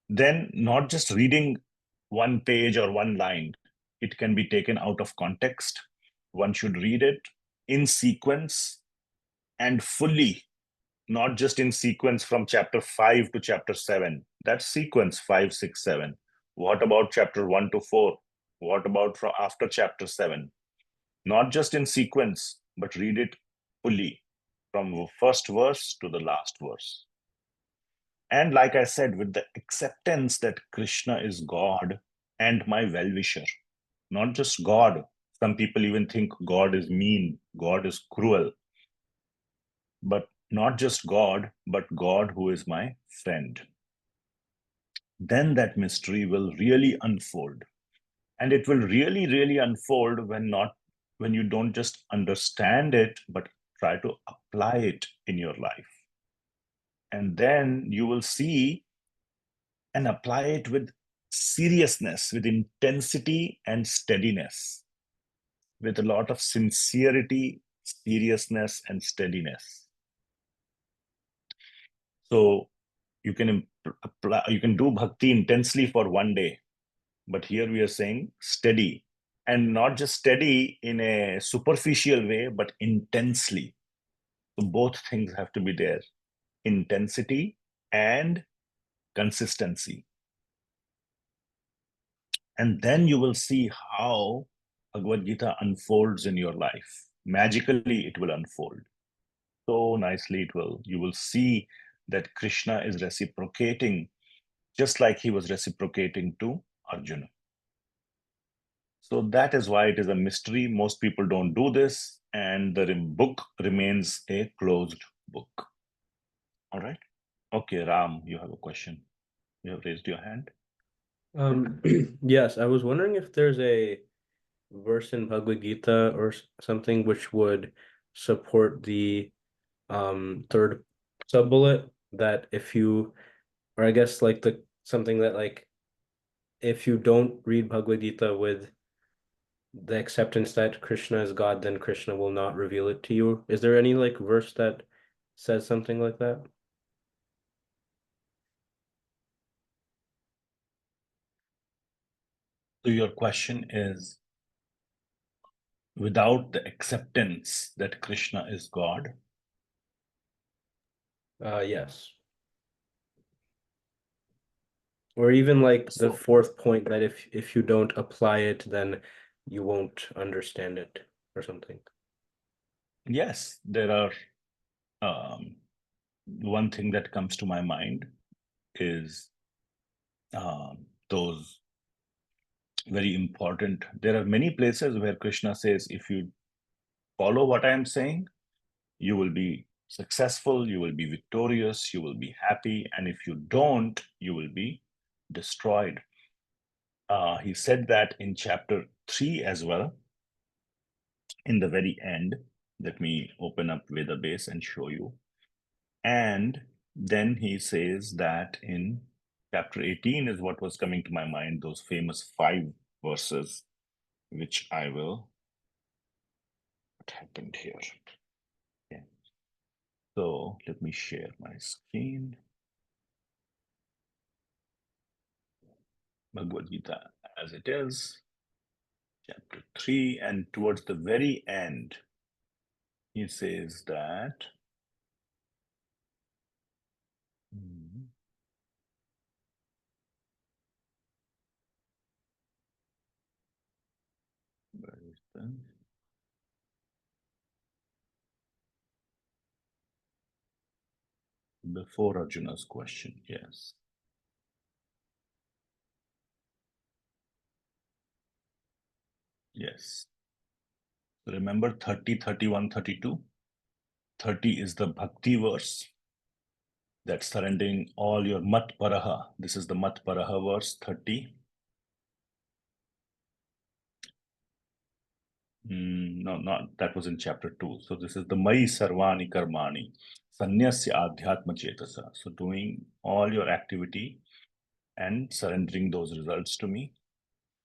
Then not just reading one page or one line, it can be taken out of context. One should read it in sequence and fully, not just in sequence from chapter 5 to chapter 7. That's sequence 5, 6, 7. What about chapter 1 to 4? What about from after chapter 7? Not just in sequence, but read it fully from the first verse to the last verse. And like I said, with the acceptance that Krishna is God and my well-wisher, not just God. Some people even think God is mean, God is cruel. But not just God, but God who is my friend. Then that mystery will really unfold. And it will really, really unfold when you don't just understand it, but try to apply it in your life. And then you will see and apply it with seriousness, with intensity and steadiness, with a lot of sincerity, seriousness, and steadiness. So you can apply, you can do bhakti intensely for one day, but here we are saying steady, and not just steady in a superficial way, but intensely. So both things have to be there: intensity and consistency. And then you will see how Bhagavad Gita unfolds in your life. Magically, it will unfold. So nicely you will see that Krishna is reciprocating just like he was reciprocating to Arjuna. So that is why it is a mystery. Most people don't do this, and the book remains a closed book. All right. Okay, Ram, you have a question. You have raised your hand. Yes, I was wondering if there's a verse in Bhagavad Gita or something which would support the third sub-bullet that if you, or I guess like the something that like if you don't read Bhagavad Gita with the acceptance that Krishna is God, then Krishna will not reveal it to you. Is there any like verse that says something like that? So your question is, without the acceptance that Krishna is God? Yes. Or even like the So fourth point that if you don't apply it, then you won't understand it or something. yes, there are one thing that comes to my mind is those very important. There are many places where Krishna says, if you follow what I am saying, you will be successful, you will be victorious, you will be happy. And if you don't, you will be destroyed. He said that in chapter 3 as well, in the very end. Let me open up Veda base and show you. And then he says that in chapter 18 is what was coming to my mind, those famous 5 verses, which I will. What happened here? Okay. So let me share my screen. Bhagavad Gita as it is, chapter 3, and towards the very end, he says that. Where is that? Before Arjuna's question, yes. Yes. Remember 30, 31, 32? 30 is the Bhakti verse. That's surrendering all your mat paraha. This is the mat paraha verse 30. No, not that was in chapter 2. So this is the Mai Sarvani Karmani, Sanyasya Adhyatma Chetasa. So doing all your activity and surrendering those results to me.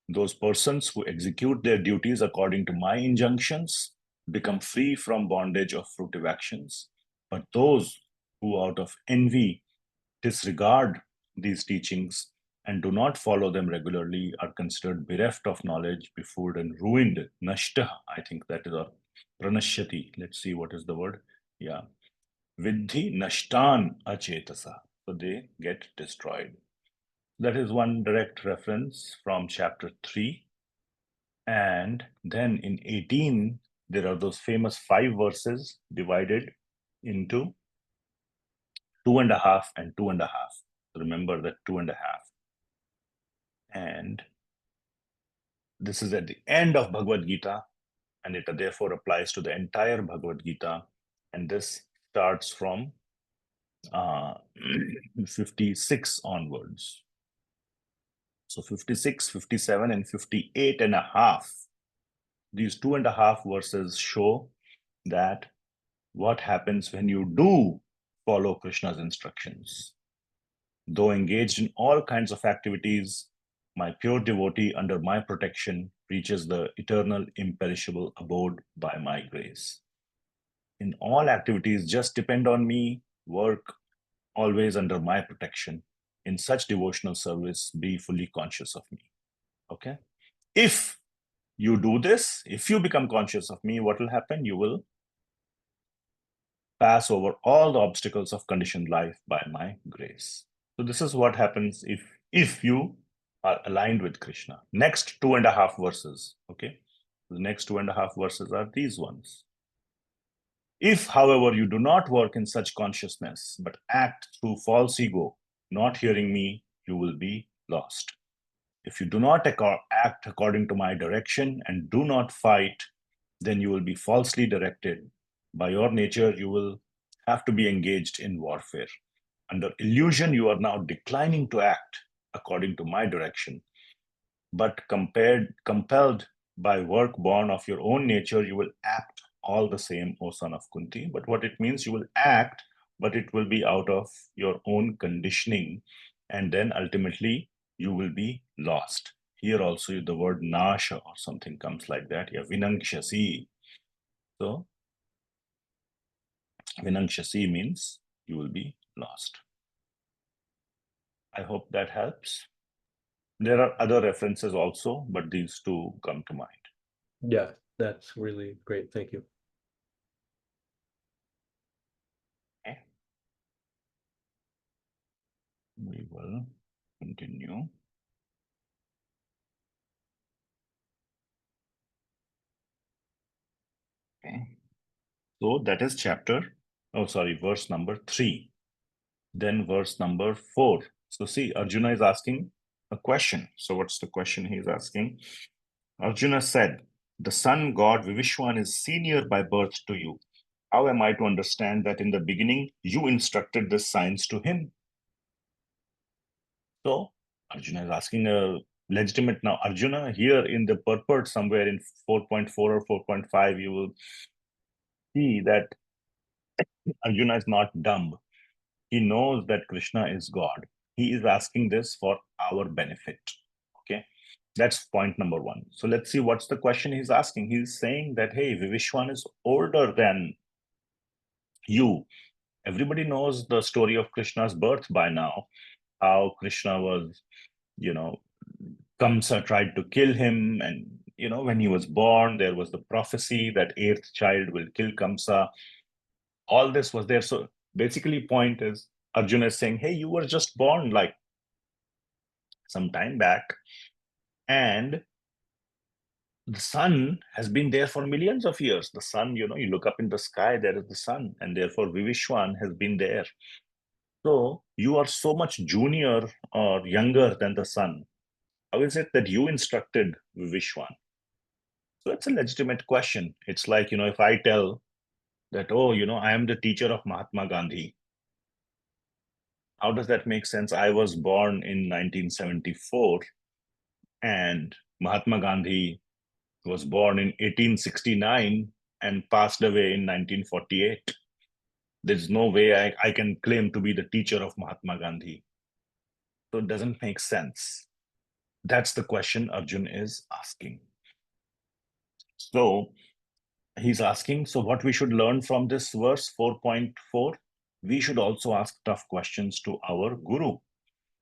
Those persons who execute their duties according to my injunctions become free from bondage of fruitive actions. But those who out of envy disregard these teachings and do not follow them regularly are considered bereft of knowledge, befooled and ruined. Nashta, I think that is, or pranashyati. Let's see what is the word. Yeah. Vidhi nashtan achetasa. So they get destroyed. That is one direct reference from chapter 3. And then in 18, there are those famous 5 verses divided into 2.5 and 2.5. Remember that 2.5. And this is at the end of Bhagavad Gita, and it therefore applies to the entire Bhagavad Gita. And this starts from 56 onwards. So 56, 57, and 58.5. These 2.5 verses show that what happens when you do follow Krishna's instructions. Though engaged in all kinds of activities, my pure devotee under my protection reaches the eternal imperishable abode by my grace. In all activities, just depend on me, work always under my protection. In such devotional service, be fully conscious of me. Okay? If you do this, if you become conscious of me, what will happen? You will pass over all the obstacles of conditioned life by my grace. So this is what happens if you are aligned with Krishna. Next 2.5 verses, okay? The next 2.5 verses are these ones. If, however, you do not work in such consciousness, but act through false ego, not hearing me, you will be lost. If you do not act according to my direction and do not fight, then you will be falsely directed. By your nature, you will have to be engaged in warfare. Under illusion, you are now declining to act according to my direction. But compelled by work born of your own nature, you will act all the same, O son of Kunti. But what it means, you will act, but it will be out of your own conditioning. And then ultimately, you will be lost. Here also, the word nasha or something comes like that. Yeah, vinangshasi. So, vinangshasi means you will be lost. I hope that helps. There are other references also, but these two come to mind. Yeah, that's really great. Thank you. Okay. We will continue. Okay. So that is verse number 3. Then verse number 4. So see, Arjuna is asking a question. So what's the question he is asking? Arjuna said, the sun god Vivasvan is senior by birth to you. How am I to understand that in the beginning you instructed this science to him? So Arjuna is asking a legitimate. Now Arjuna here in the purport somewhere in 4.4 or 4.5, you will see that Arjuna is not dumb. He knows that Krishna is God. He is asking this for our benefit. Okay, that's point number 1. So let's see what's the question he's asking. He's saying that, hey, Vivasvan is older than you. Everybody knows the story of Krishna's birth by now, how Krishna was, Kamsa tried to kill him, and when he was born, there was the prophecy that 8th child will kill Kamsa. All this was there. So basically, point is, Arjuna is saying, hey, you were just born like some time back, and the sun has been there for millions of years. The sun, you look up in the sky, there is the sun, and therefore Vivasvan has been there. So you are so much junior or younger than the sun. How is it that you instructed Vivasvan? So it's a legitimate question. It's like, if I tell that, oh, I am the teacher of Mahatma Gandhi, how does that make sense? I was born in 1974 and Mahatma Gandhi was born in 1869 and passed away in 1948. There's no way I can claim to be the teacher of Mahatma Gandhi. So it doesn't make sense. That's the question Arjun is asking. So he's asking, so what we should learn from this verse 4.4, we should also ask tough questions to our guru,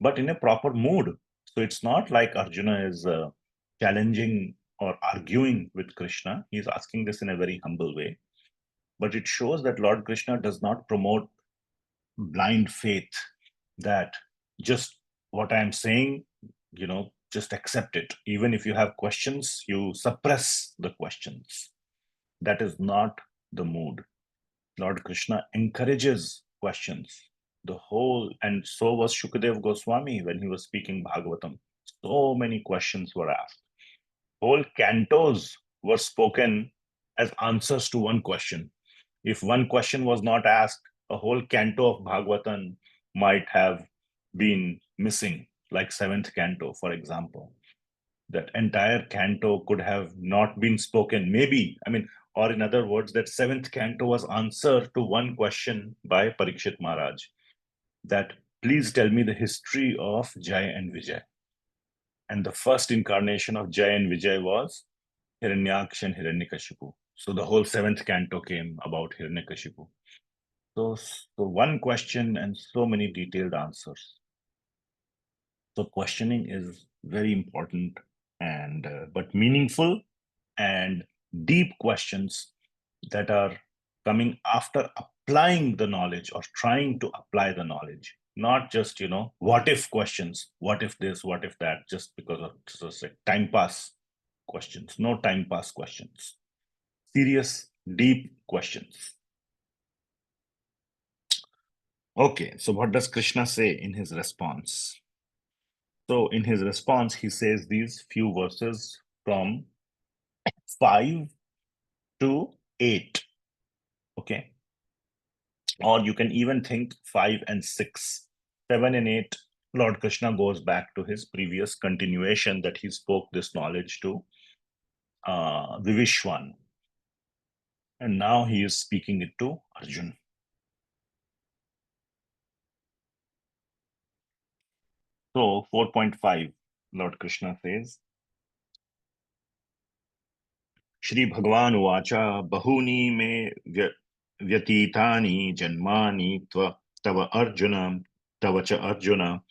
but in a proper mood. So it's not like Arjuna is challenging or arguing with Krishna. He's asking this in a very humble way. But it shows that Lord Krishna does not promote blind faith, that just what I'm saying, just accept it. Even if you have questions, you suppress the questions. That is not the mood. Lord Krishna encourages questions. And so was Shukadev Goswami when he was speaking Bhagavatam. So many questions were asked. Whole cantos were spoken as answers to one question. If one question was not asked, a whole canto of Bhagavatam might have been missing, like 7th canto, for example. That entire canto could have not been spoken, maybe. Or in other words, that 7th canto was answer to one question by Parikshit Maharaj, that please tell me the history of Jaya and Vijay. And the first incarnation of Jaya and Vijay was Hiranyaksha and Hiranyakashipu. So the whole 7th canto came about Hiranyakashipu. So one question and so many detailed answers. So questioning is very important and but meaningful, and deep questions that are coming after applying the knowledge or trying to apply the knowledge, not just, what if questions, what if this, what if that, just because of just like time pass questions. No time pass questions. Serious, deep questions. Okay, so what does Krishna say in his response? So in his response, he says these few verses from 5 to 8. Okay. Or you can even think 5 and 6. 7 and 8, Lord Krishna goes back to his previous continuation that he spoke this knowledge to Vivasvan. And now he is speaking it to Arjun. So 4.5, Lord Krishna says, Shri Bhagavan Uvacha Bahuni me vyatitani janmani tava Arjuna tava cha Arjuna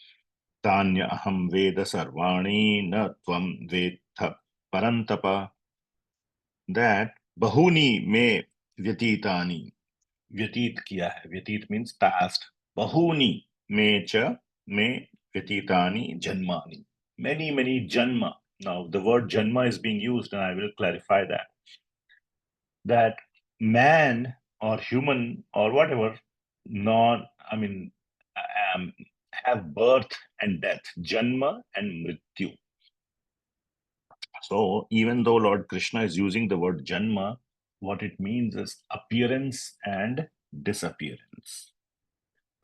tanya aham veda sarvani na tvam vedha parantapa. That bahuni me vyatitani, vyatit kiya hai, vyatit means past, bahuni me cha me vyatitani janmani, many janma. Now the word janma is being used, and I will clarify that man or human or whatever have birth and death, janma and mrityu. So even though Lord Krishna is using the word janma, what it means is appearance and disappearance.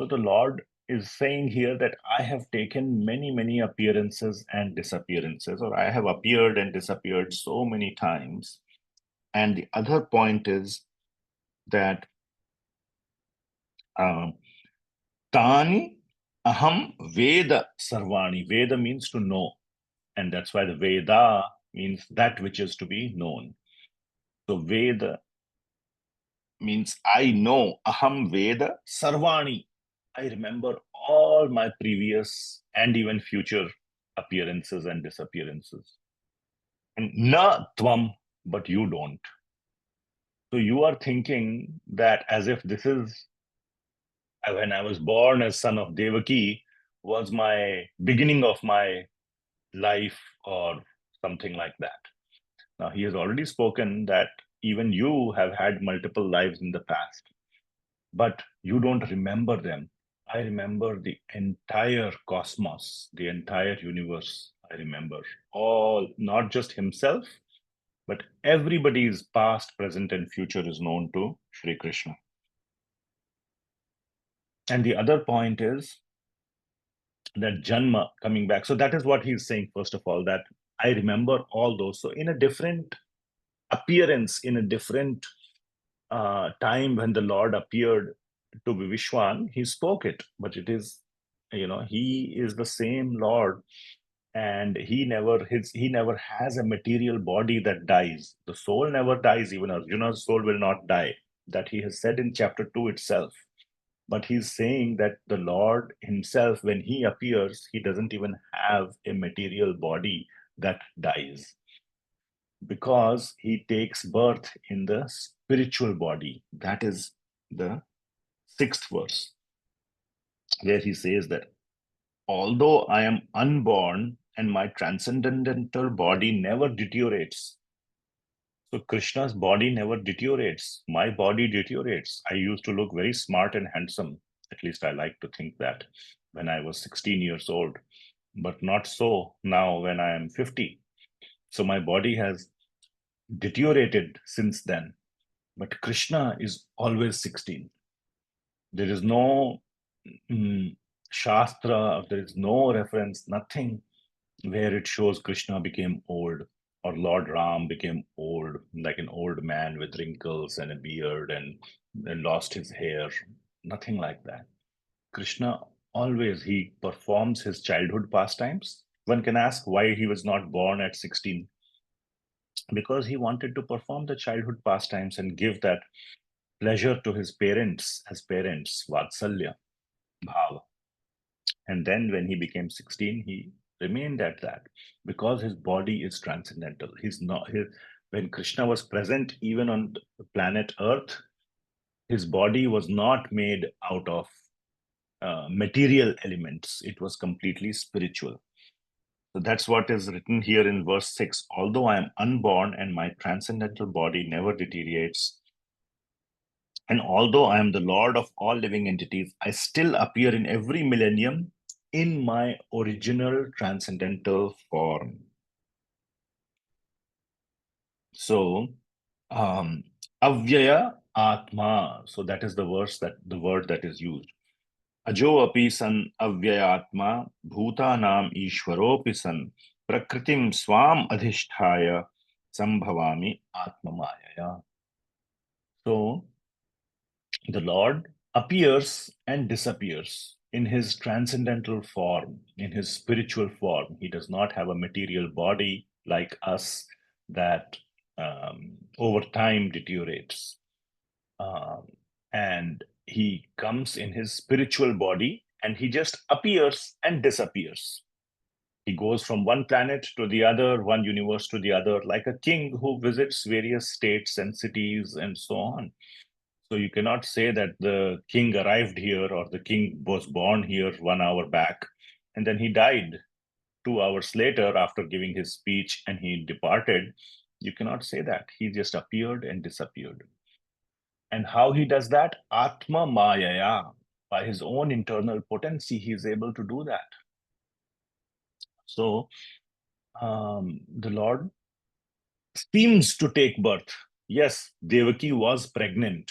So the Lord is saying here that I have taken many appearances and disappearances, or I have appeared and disappeared so many times. And the other point is that Tani aham Veda sarvani. Veda means to know. And that's why the Veda means that which is to be known. So Veda means I know. Aham Veda sarvani. I remember all my previous and even future appearances and disappearances. And na tvam, but you don't. So you are thinking that as if this is when I was born as son of Devaki was my beginning of my life or something like that. Now, he has already spoken that even you have had multiple lives in the past, but you don't remember them. I remember the entire cosmos, the entire universe. I remember all, not just himself, but everybody's past, present, and future is known to Sri Krishna. And the other point is that Janma coming back. So that is what he's saying, first of all, that I remember all those. So in a different appearance, in a different time when the Lord appeared to Vivasvan, he spoke it. But it is, he is the same Lord, and he never has a material body that dies. The soul never dies. Even Arjuna's soul will not die. That he has said in chapter 2 itself. But he's saying that the Lord himself, when he appears, he doesn't even have a material body that dies, because he takes birth in the spiritual body. That is the 6th verse, where he says that although I am unborn and my transcendental body never deteriorates. So Krishna's body never deteriorates. My body deteriorates. I used to look very smart and handsome. At least I like to think that when I was 16 years old, but not so now when I am 50. So my body has deteriorated since then. But Krishna is always 16. There is no Shastra, there is no reference, nothing where it shows Krishna became old or Lord Ram became old, like an old man with wrinkles and a beard and lost his hair. Nothing like that. Krishna always, he performs his childhood pastimes. One can ask why he was not born at 16. Because he wanted to perform the childhood pastimes and give that pleasure to his parents, Vatsalya, Bhava. And then when he became 16, he remained at that because his body is transcendental. When Krishna was present, even on the planet Earth, his body was not made out of material elements. It was completely spiritual. So that's what is written here in verse 6. Although I am unborn and my transcendental body never deteriorates, and although I am the Lord of all living entities, I still appear in every millennium in my original transcendental form. So, avyaya atma. So that is the word that is used. Ajo api san avyayatma bhutanam ishwaropi san prakritim swam adhishthaya sambhavami atmamayaya. So the Lord appears and disappears in his transcendental form, in his spiritual form. He does not have a material body like us that over time deteriorates. And he comes in his spiritual body and he just appears and disappears. He goes from one planet to the other, one universe to the other, like a king who visits various states and cities and so on. So you cannot say that the king arrived here or the king was born here 1 hour back and then he died 2 hours later after giving his speech and he departed. You cannot say that. He just appeared and disappeared. And how he does that? Atma Mayaya. By his own internal potency, he is able to do that. So the Lord seems to take birth. Yes, Devaki was pregnant.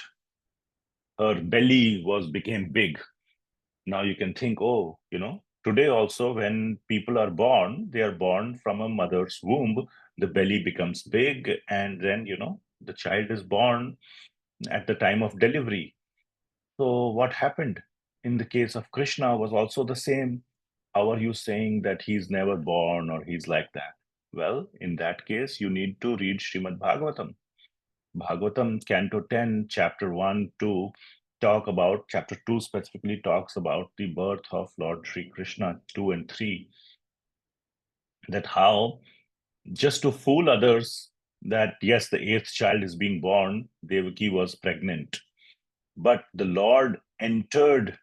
Her belly became big. Now you can think, oh, today also when people are born, they are born from a mother's womb. The belly becomes big and then, the child is born at the time of delivery. So what happened in the case of Krishna was also the same. How are you saying that he's never born or he's like that? Well, in that case, you need to read Srimad Bhagavatam. Bhagavatam, Canto 10, Chapter 1, 2, Chapter 2 specifically talks about the birth of Lord Sri Krishna, 2 and 3. That how, just to fool others, that yes, the 8th child is being born, Devaki was pregnant. But the Lord entered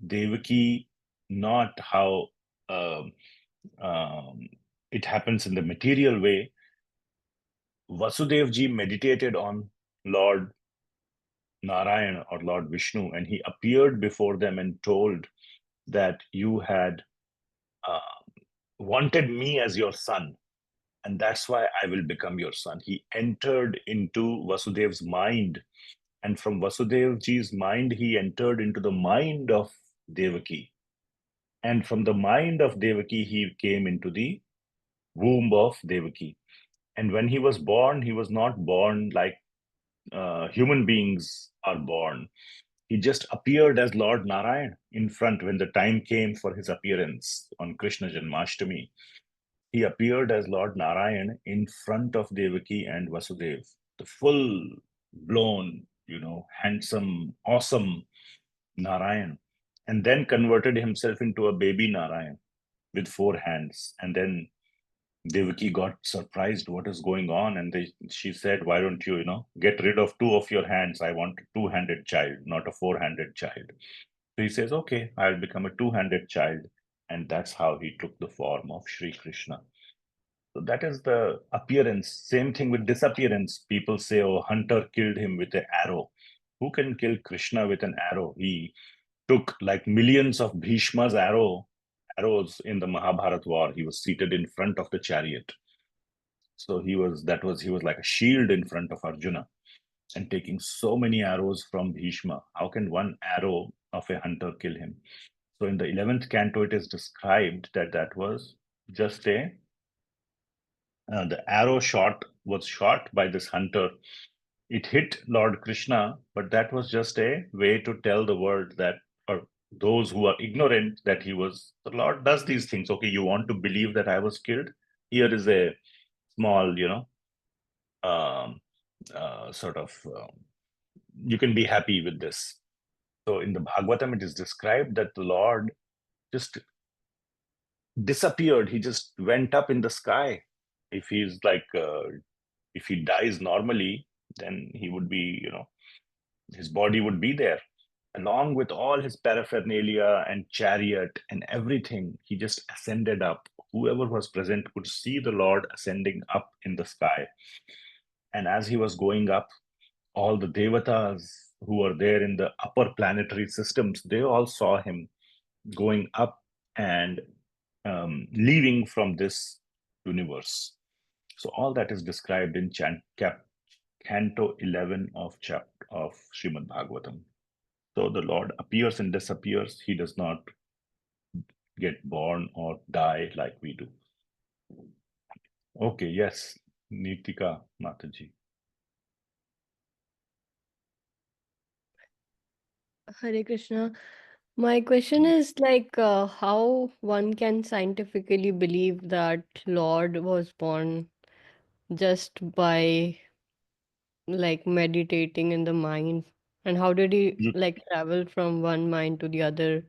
Devaki, not how it happens in the material way. Vasudevji meditated on Lord Narayan or Lord Vishnu, and he appeared before them and told that you had wanted me as your son, and that's why I will become your son. He entered into Vasudev's mind, and from Vasudevji's mind, he entered into the mind of Devaki. And from the mind of Devaki, he came into the womb of Devaki. And when he was born, he was not born like human beings are born. He just appeared as Lord Narayan in front when the time came for his appearance on Krishna Janmashtami. He appeared as Lord Narayan in front of Devaki and Vasudev, the full blown, handsome, awesome Narayan, and then converted himself into a baby Narayan with 4 hands. And then Devaki got surprised, what is going on? And she said, why don't you, get rid of 2 of your hands? I want a 2-handed child, not a 4-handed child. So he says, okay, I'll become a 2-handed child. And that's how he took the form of Sri Krishna. So that is the appearance. Same thing with disappearance. People say, oh, hunter killed him with an arrow. Who can kill Krishna with an arrow? He took like millions of Bhishma's arrows in the Mahabharata war. He was seated in front of the chariot. So he was like a shield in front of Arjuna and taking so many arrows from Bhishma. How can one arrow of a hunter kill him? So in the 11th canto, it is described that was just the arrow was shot by this hunter. It hit Lord Krishna, but that was just a way to tell the world that, or those who are ignorant, that the Lord does these things. Okay, you want to believe that I was killed? Here is a small, you can be happy with this. So in the Bhagavatam, it is described that the Lord just disappeared. He just went up in the sky. If he's like, if he dies normally, then he would be, his body would be there. along with all his paraphernalia and chariot and everything, he just ascended up. Whoever was present could see the Lord ascending up in the sky. And as he was going up, all the devatas who were there in the upper planetary systems, they all saw him going up and leaving from this universe. So all that is described in Canto 11 of Srimad Bhagavatam. So the Lord appears and disappears. He does not get born or die like we do. Okay, yes, Nitika Mataji. Hare Krishna. My question is like how one can scientifically believe that Lord was born just by like meditating in the mind, and how did he You, like travel from one mind to the other?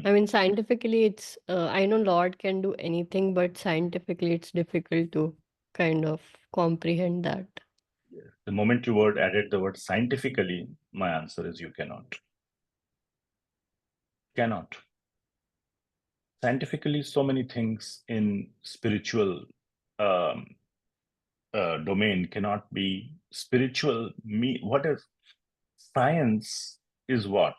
I mean, scientifically, it's I know Lord can do anything, but scientifically, it's difficult to kind of comprehend that. the moment you added the word scientifically, my answer is you cannot. Cannot. Scientifically, so many things in spiritual um, domain cannot be spiritual. What is science? Is what?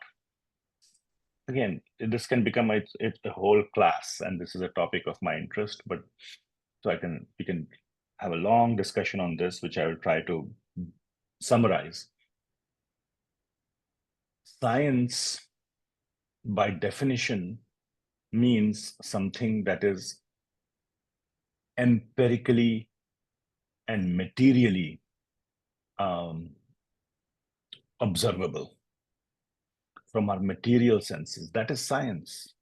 Again, this can become it's a whole class, and this is a topic of my interest. But so we can have a long discussion on this, which I will try to summarize. Science, by definition, means something that is empirically and materially observable from our material senses. That is science.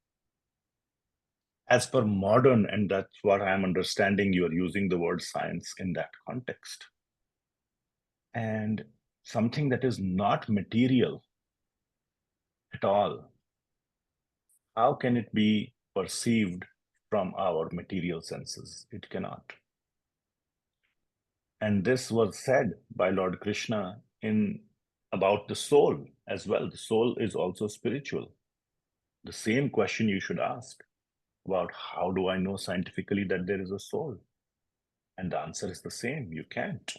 As per modern, and that's what I'm understanding, you're using the word science in that context. And something that is not material at all, how can it be perceived from our material senses? It cannot. And this was said by Lord Krishna in about the soul as well. The soul is also spiritual. The same question you should ask about how do I know scientifically that there is a soul? And the answer is the same. You can't.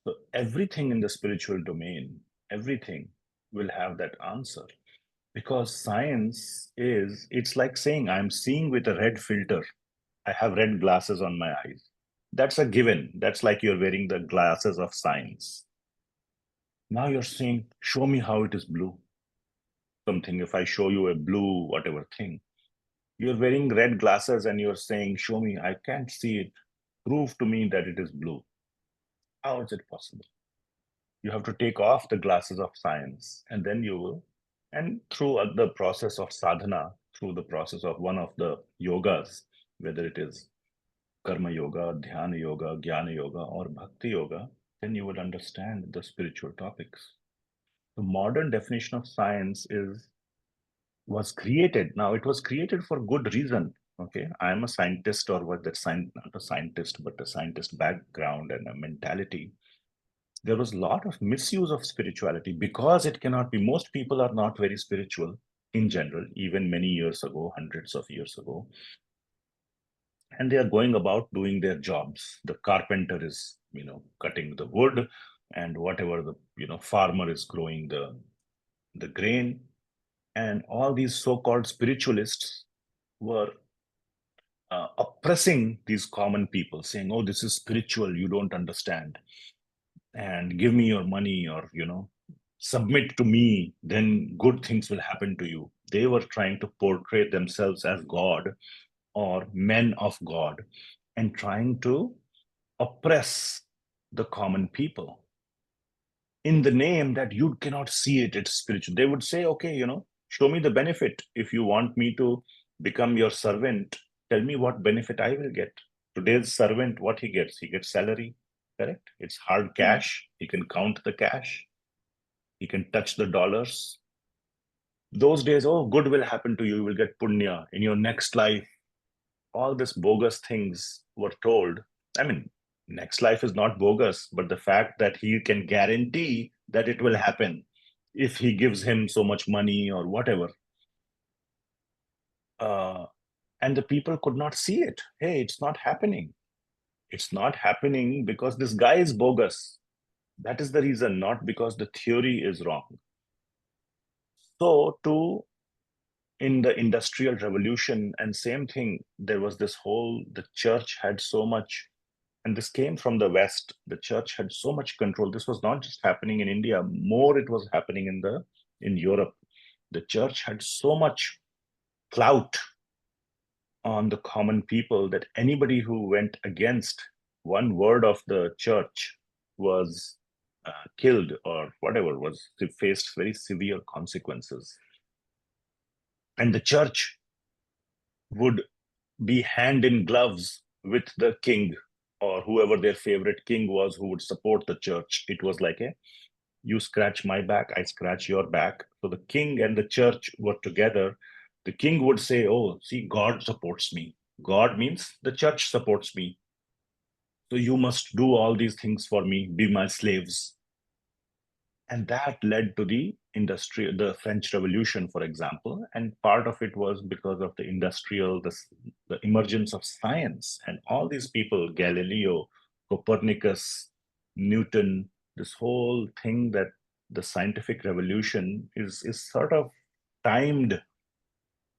So everything in the spiritual domain, everything will have that answer. Because science is, it's like saying, I'm seeing with a red filter. I have red glasses on my eyes. That's a given. That's like you're wearing the glasses of science. Now you're saying, show me how it is blue. Something, if I show you a blue, whatever thing, you're wearing red glasses and you're saying, show me, I can't see it. Prove to me that it is blue. How is it possible? You have to take off the glasses of science, and then you will. And through the process of sadhana, through the process of one of the yogas, whether it is karma yoga, dhyana yoga, jnana yoga, or bhakti yoga, then you will understand the spiritual topics. The modern definition of science was created. Now, it was created for good reason. Okay, I am a scientist, or what that not a scientist, but a scientist background and a mentality. There was a lot of misuse of spirituality because it cannot be. Most people are not very spiritual in general, even many years ago, hundreds of years ago. And they are going about doing their jobs. The carpenter is, cutting the wood, and whatever the, farmer is growing the grain. And all these so-called spiritualists were oppressing these common people, saying, oh, this is spiritual, you don't understand. And give me your money, or, submit to me, then good things will happen to you. They were trying to portray themselves as God or men of God, and trying to oppress the common people in the name that you cannot see it, it's spiritual. They would say, okay, show me the benefit. If you want me to become your servant, tell me what benefit I will get. Today's servant, what he gets salary, correct? It's hard cash. He can count the cash. He can touch the dollars. Those days, oh, good will happen to you. You will get punya in your next life. All these bogus things were told. I mean, next life is not bogus, but the fact that he can guarantee that it will happen. if he gives him so much money or whatever. And the people could not see it. Hey, it's not happening. It's not happening because this guy is bogus. That is the reason, not because the theory is wrong. So in the Industrial Revolution, and same thing, there was this whole, the church had so much, and this came from the West, the church had so much control. This was not just happening in India, more it was happening in Europe. The church had so much clout on the common people that anybody who went against one word of the church was killed or whatever, was faced very severe consequences. And the church would be hand in gloves with the king or whoever their favorite king was who would support the church. It was like a, you scratch my back, I scratch your back. So the king and the church were together. The king would say, oh, see, God supports me. God means the church supports me. So you must do all these things for me, be my slaves. And that led to the French Revolution, for example. And part of it was because of the emergence of science. And all these people, Galileo, Copernicus, Newton, this whole thing, that the scientific revolution is sort of timed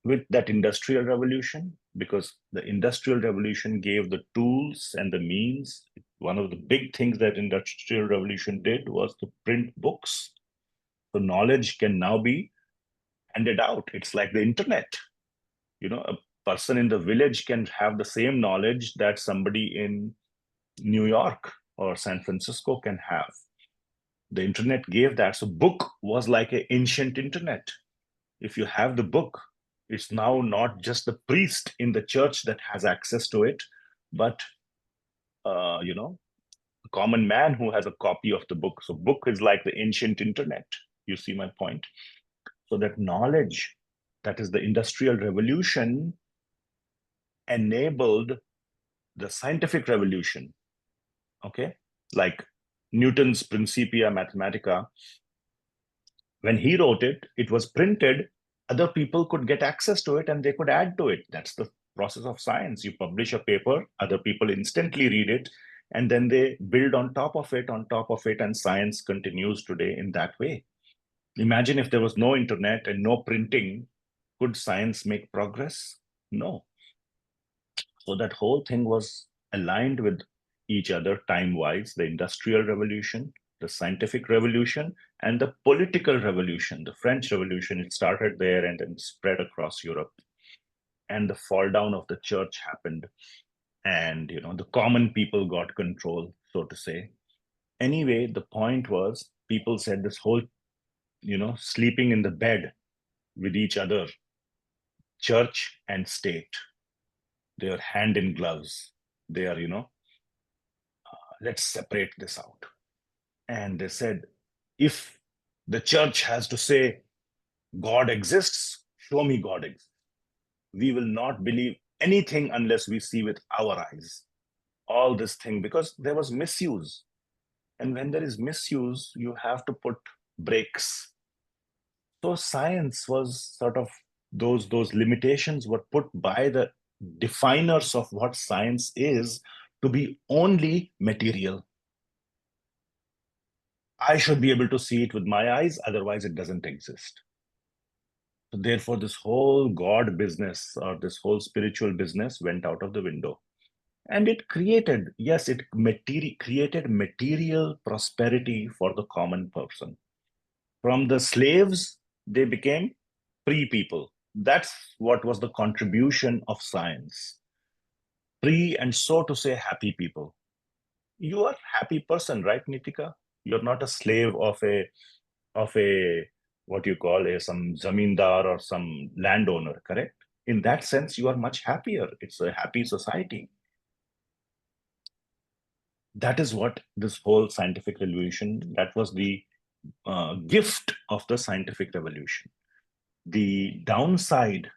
with that industrial revolution, because the industrial revolution gave the tools and the means. One of the big things that industrial revolution did was to print books. So knowledge can now be handed out. It's like the internet. A person in the village can have the same knowledge that somebody in New York or San Francisco can have. The internet gave that. So book was like an ancient internet. If you have the book, it's now not just the priest in the church that has access to it, but a common man who has a copy of the book. So book is like the ancient internet. You see my point? So that knowledge, that is the industrial revolution, enabled the scientific revolution. Okay, like Newton's Principia Mathematica, when he wrote it, it was printed. Other people could get access to it and they could add to it. That's the process of science. You publish a paper, other people instantly read it, and then they build on top of it, and science continues today in that way. Imagine if there was no internet and no printing, could science make progress? No. So that whole thing was aligned with each other time-wise, the Industrial Revolution, the Scientific Revolution, and the Political Revolution, the French Revolution. It started there and then spread across Europe. And the fall down of the church happened. And, the common people got control, so to say. Anyway, the point was, people said this whole, sleeping in the bed with each other, church and state, they are hand in gloves. They are, let's separate this out. And they said, if the church has to say, God exists, show me God exists. We will not believe anything unless we see with our eyes. All this thing, because there was misuse. And when there is misuse, you have to put brakes. So science was sort of, those limitations were put by the definers of what science is to be only material. I should be able to see it with my eyes, otherwise it doesn't exist. So therefore, this whole God business or this whole spiritual business went out of the window. And it created, yes, created material prosperity for the common person. From the slaves, they became free people. That's what was the contribution of science. Free and, so to say, happy people. You are a happy person, right, Nitika? You're not a slave of a what you call some zamindar or some landowner, correct? In that sense, you are much happier. It's a happy society. That is what this whole scientific revolution, that was the gift of the scientific revolution. The downside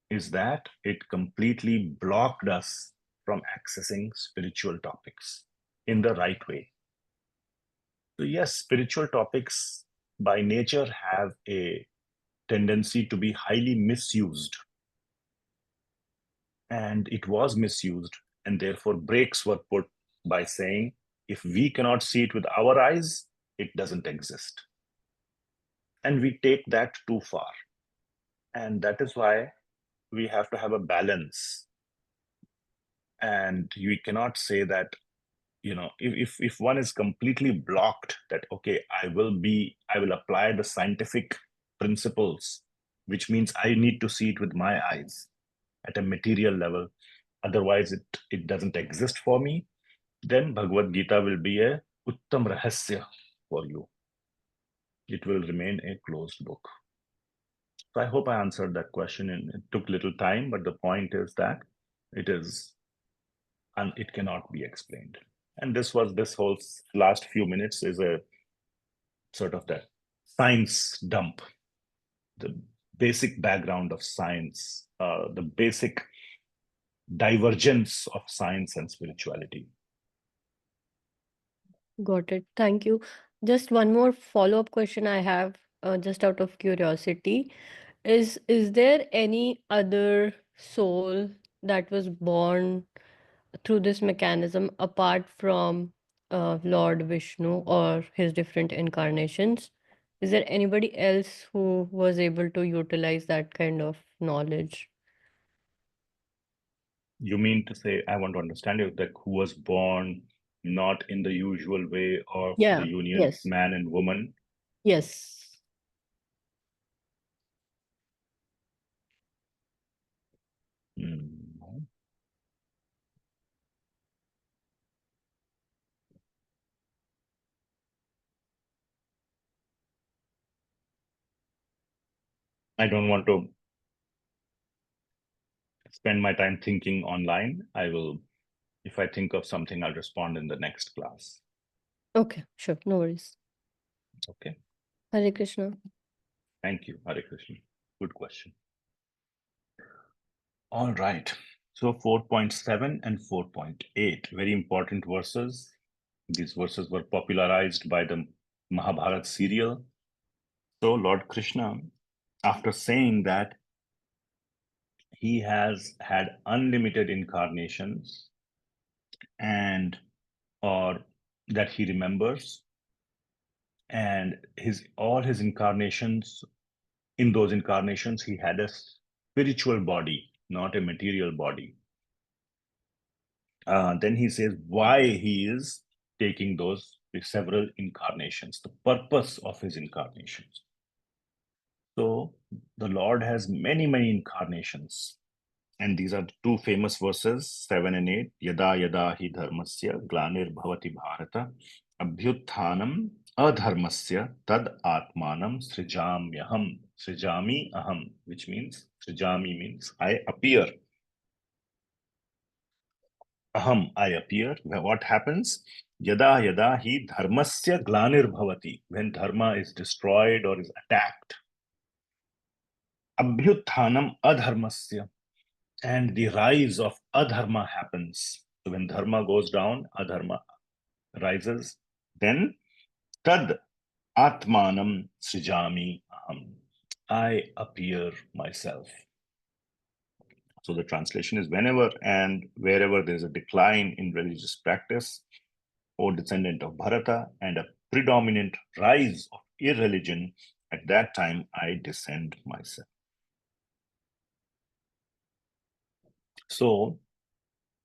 is that it completely blocked us from accessing spiritual topics in the right way. So yes, spiritual topics by nature have a tendency to be highly misused. And it was misused, and therefore breaks were put by saying, if we cannot see it with our eyes, it doesn't exist. And we take that too far. And that is why we have to have a balance. And we cannot say that, if one is completely blocked, that, okay, I will apply the scientific principles, which means I need to see it with my eyes at a material level. Otherwise, it doesn't exist for me. Then Bhagavad Gita will be a Uttam Rahasya for you. It will remain a closed book. So I hope I answered that question, and it took little time, but the point is that it cannot be explained. And this whole last few minutes is a sort of that science dump, the basic background of science, the basic divergence of science and spirituality. Got it. Thank you. Just one more follow-up question I have, just out of curiosity. Is there any other soul that was born through this mechanism apart from Lord Vishnu or his different incarnations? Is there anybody else who was able to utilize that kind of knowledge? You mean to say, I want to understand you, that who was born not in the usual way of Yeah. the union, Yes. man and woman? Yes. I don't want to spend my time thinking online. If I think of something, I'll respond in the next class. Okay, sure. No worries. Okay. Hare Krishna. Thank you, Hare Krishna. Good question. All right. So 4.7 and 4.8, very important verses. These verses were popularized by the Mahabharata serial. So Lord Krishna, after saying that he has had unlimited incarnations or that he remembers, and all his incarnations, in those incarnations, he had a spiritual body, not a material body. Then he says why he is taking those several incarnations, the purpose of his incarnations. So the Lord has many, many incarnations. And these are the two famous verses, 7 and 8. Yada yada hi dharmasya glanir bhavati bharata abhyutthanam adharmasya tad atmanam srijamyaham. Srijami aham, which means, srijami means I appear. Aham, I appear. What happens? Yada yada hi dharmasya glanir bhavati. When dharma is destroyed or is attacked. Abhyutthanam adharmasya. And the rise of adharma happens. So when dharma goes down, adharma rises. Then tad atmanam srijami aham. I appear myself. So the translation is, whenever and wherever there is a decline in religious practice, O descendant of Bharata, and a predominant rise of irreligion, at that time I descend myself. So,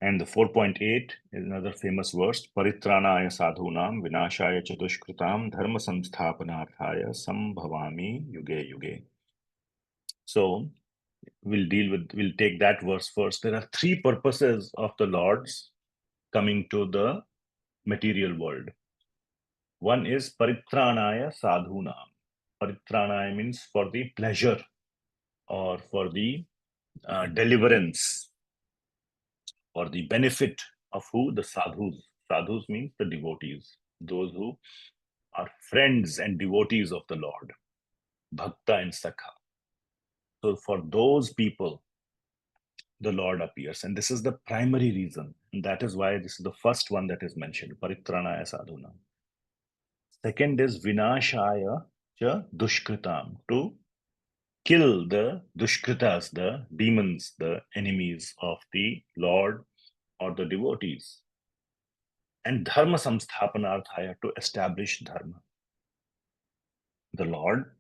and the 4.8 is another famous verse, Paritranaya sadhunam vinashaya chatushkritam dharma samsthapanarthaya sambhavami yuge yuge. So we'll take that verse first. There are three purposes of the Lord's coming to the material world. One is Paritranaya sadhunam. Paritranaya means for the pleasure or for the deliverance, for the benefit of who? The sadhus. Sadhus means the devotees, those who are friends and devotees of the Lord, bhakta and sakha. So for those people, the Lord appears. And this is the primary reason. And that is why this is the first one that is mentioned, Paritranaya sadhunam. Second is Vinashaya cha dushkritam, to kill the dushkritas, the demons, the enemies of the Lord or the devotees. And dharma samsthapanarthaya, to establish dharma. The Lord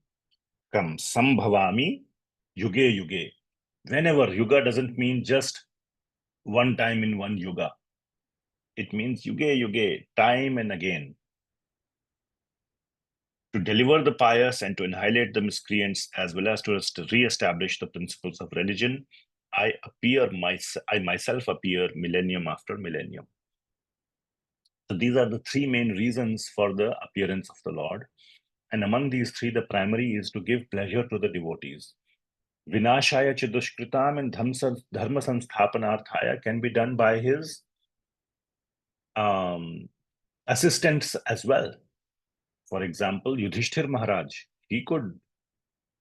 comes, sambhavami yuge yuge. Whenever, yuga doesn't mean just one time in one yuga. It means yuge yuge, time and again. To deliver the pious and to annihilate the miscreants, as well as to re-establish the principles of religion, I myself appear millennium after millennium. So these are the three main reasons for the appearance of the Lord. And among these three, the primary is to give pleasure to the devotees. Vinashaya chidushkritam and dharma samsthapanarthaya can be done by his assistants as well. For example, Yudhishthir Maharaj, he could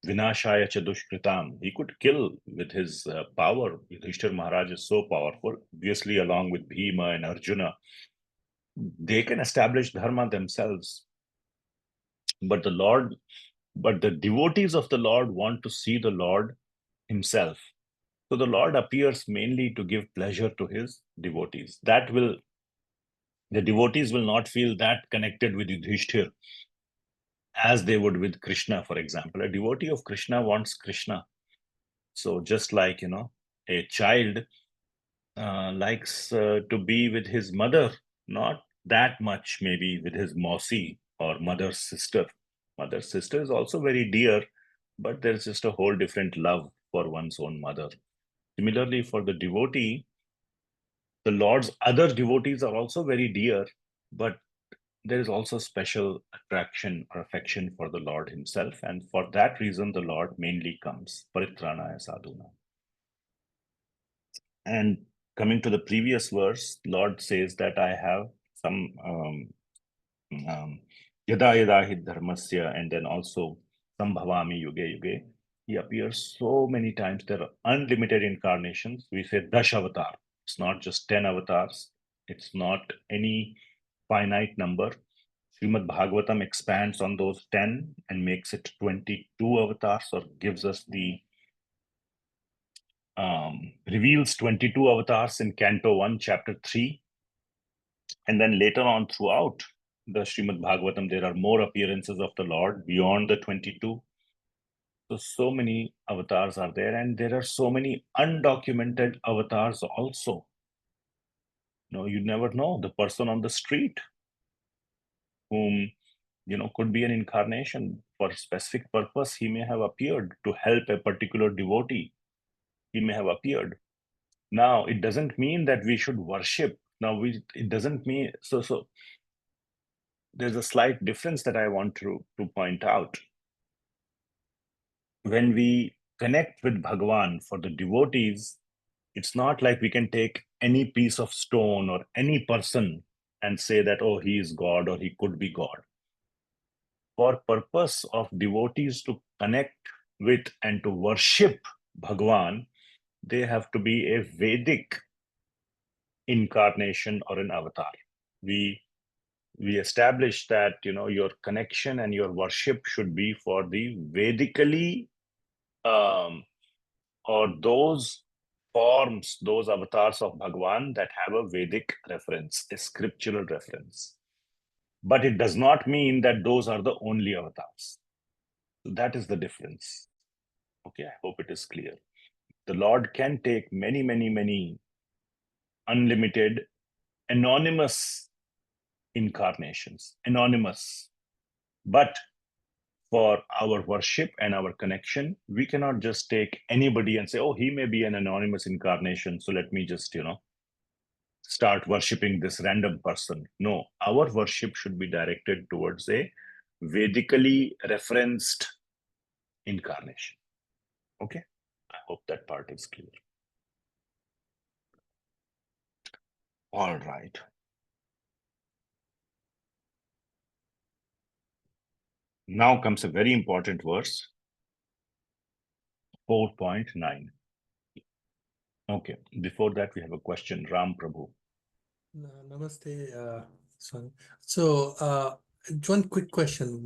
vinashaya chadushkritam, he could kill with his power. Yudhishthir Maharaj is so powerful, obviously along with Bhima and Arjuna. They can establish dharma themselves. But the devotees of the Lord want to see the Lord himself. So the Lord appears mainly to give pleasure to his devotees. The devotees will not feel that connected with Yudhishthir as they would with Krishna, for example. A devotee of Krishna wants Krishna. So just like, a child likes to be with his mother, not that much maybe with his mausi or mother's sister. Mother's sister is also very dear, but there's just a whole different love for one's own mother. Similarly, for the devotee, the Lord's other devotees are also very dear, but there is also special attraction or affection for the Lord himself. And for that reason, the Lord mainly comes, paritranaya sadhuna. And coming to the previous verse, Lord says that I have some yada yada hi dharmasya, and then also sambhavami yuge yuge. He appears so many times. There are unlimited incarnations. We say dash avatar. It's not just 10 avatars. It's not any finite number. Srimad Bhagavatam expands on those 10 and makes it 22 avatars, or gives us reveals 22 avatars in Canto 1, Chapter 3. And then later on throughout the Srimad Bhagavatam, there are more appearances of the Lord beyond the 22. So many avatars are there, and there are so many undocumented avatars also. You never know. The person on the street whom, could be an incarnation for a specific purpose. He may have appeared to help a particular devotee. He may have appeared. Now, it doesn't mean that we should worship. It doesn't mean, so there's a slight difference that I want to point out. When we connect with Bhagavan for the devotees, it's not like we can take any piece of stone or any person and say that, oh, he is God or he could be God. For purpose of devotees to connect with and to worship Bhagavan, they have to be a Vedic incarnation or an avatar. We establish that, your connection and your worship should be for the Vedically or those forms, those avatars of Bhagavan that have a Vedic reference, a scriptural reference. But it does not mean that those are the only avatars. So that is the difference. Okay, I hope it is clear. The Lord can take many, many, many unlimited, anonymous incarnations, anonymous. But for our worship and our connection, we cannot just take anybody and say, oh, he may be an anonymous incarnation, so let me just, start worshipping this random person. No, our worship should be directed towards a Vedically referenced incarnation. Okay, I hope that part is clear. All right. Now comes a very important verse, 4.9. Okay, before that we have a question. Ram Prabhu. Namaste, Swami. So one quick question.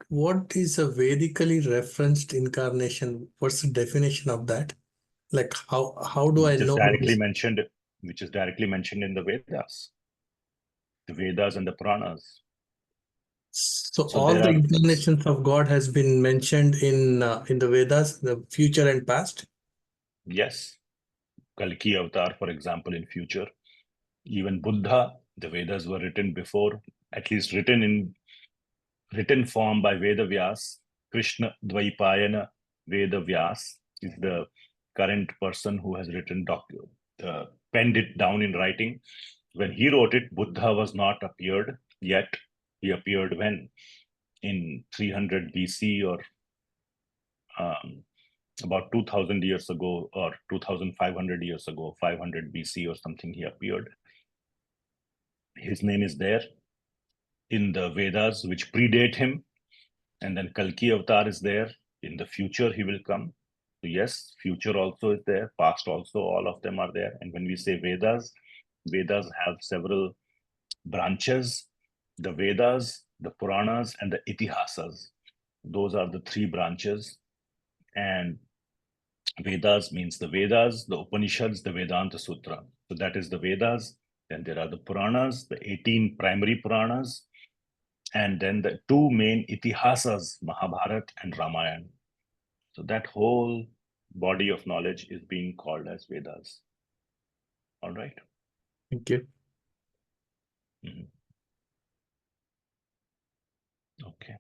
What is a Vedically referenced incarnation? What's the definition of that? Like how do I Which is know directly this? mentioned, which is directly mentioned in the Vedas and the Puranas. So So all there the are, incarnations of God has been mentioned in the Vedas, the future and past. yes, Kalki avatar, for example, in future. Even Buddha, the Vedas were written before, at least written in written form by Veda Vyas. Krishna Dvaipayana Veda Vyas is the current person who has written penned it down in writing. When he wrote it, Buddha was not appeared yet. He appeared when? In 300 BC, or about 2000 years ago, or 2500 years ago, 500 BC or something, he appeared. His name is there in the Vedas, which predate him. And then Kalki avatar is there. In the future, he will come. So yes, future also is there, past also, all of them are there. And when we say Vedas, Vedas have several branches. The Vedas, the Puranas, and the Itihasas. Those are the three branches. And Vedas means the Vedas, the Upanishads, the Vedanta Sutra. So that is the Vedas. Then there are the Puranas, the 18 primary Puranas, and then the two main Itihasas, Mahabharata and Ramayana. So that whole body of knowledge is being called as Vedas. All right. Thank you. Okay.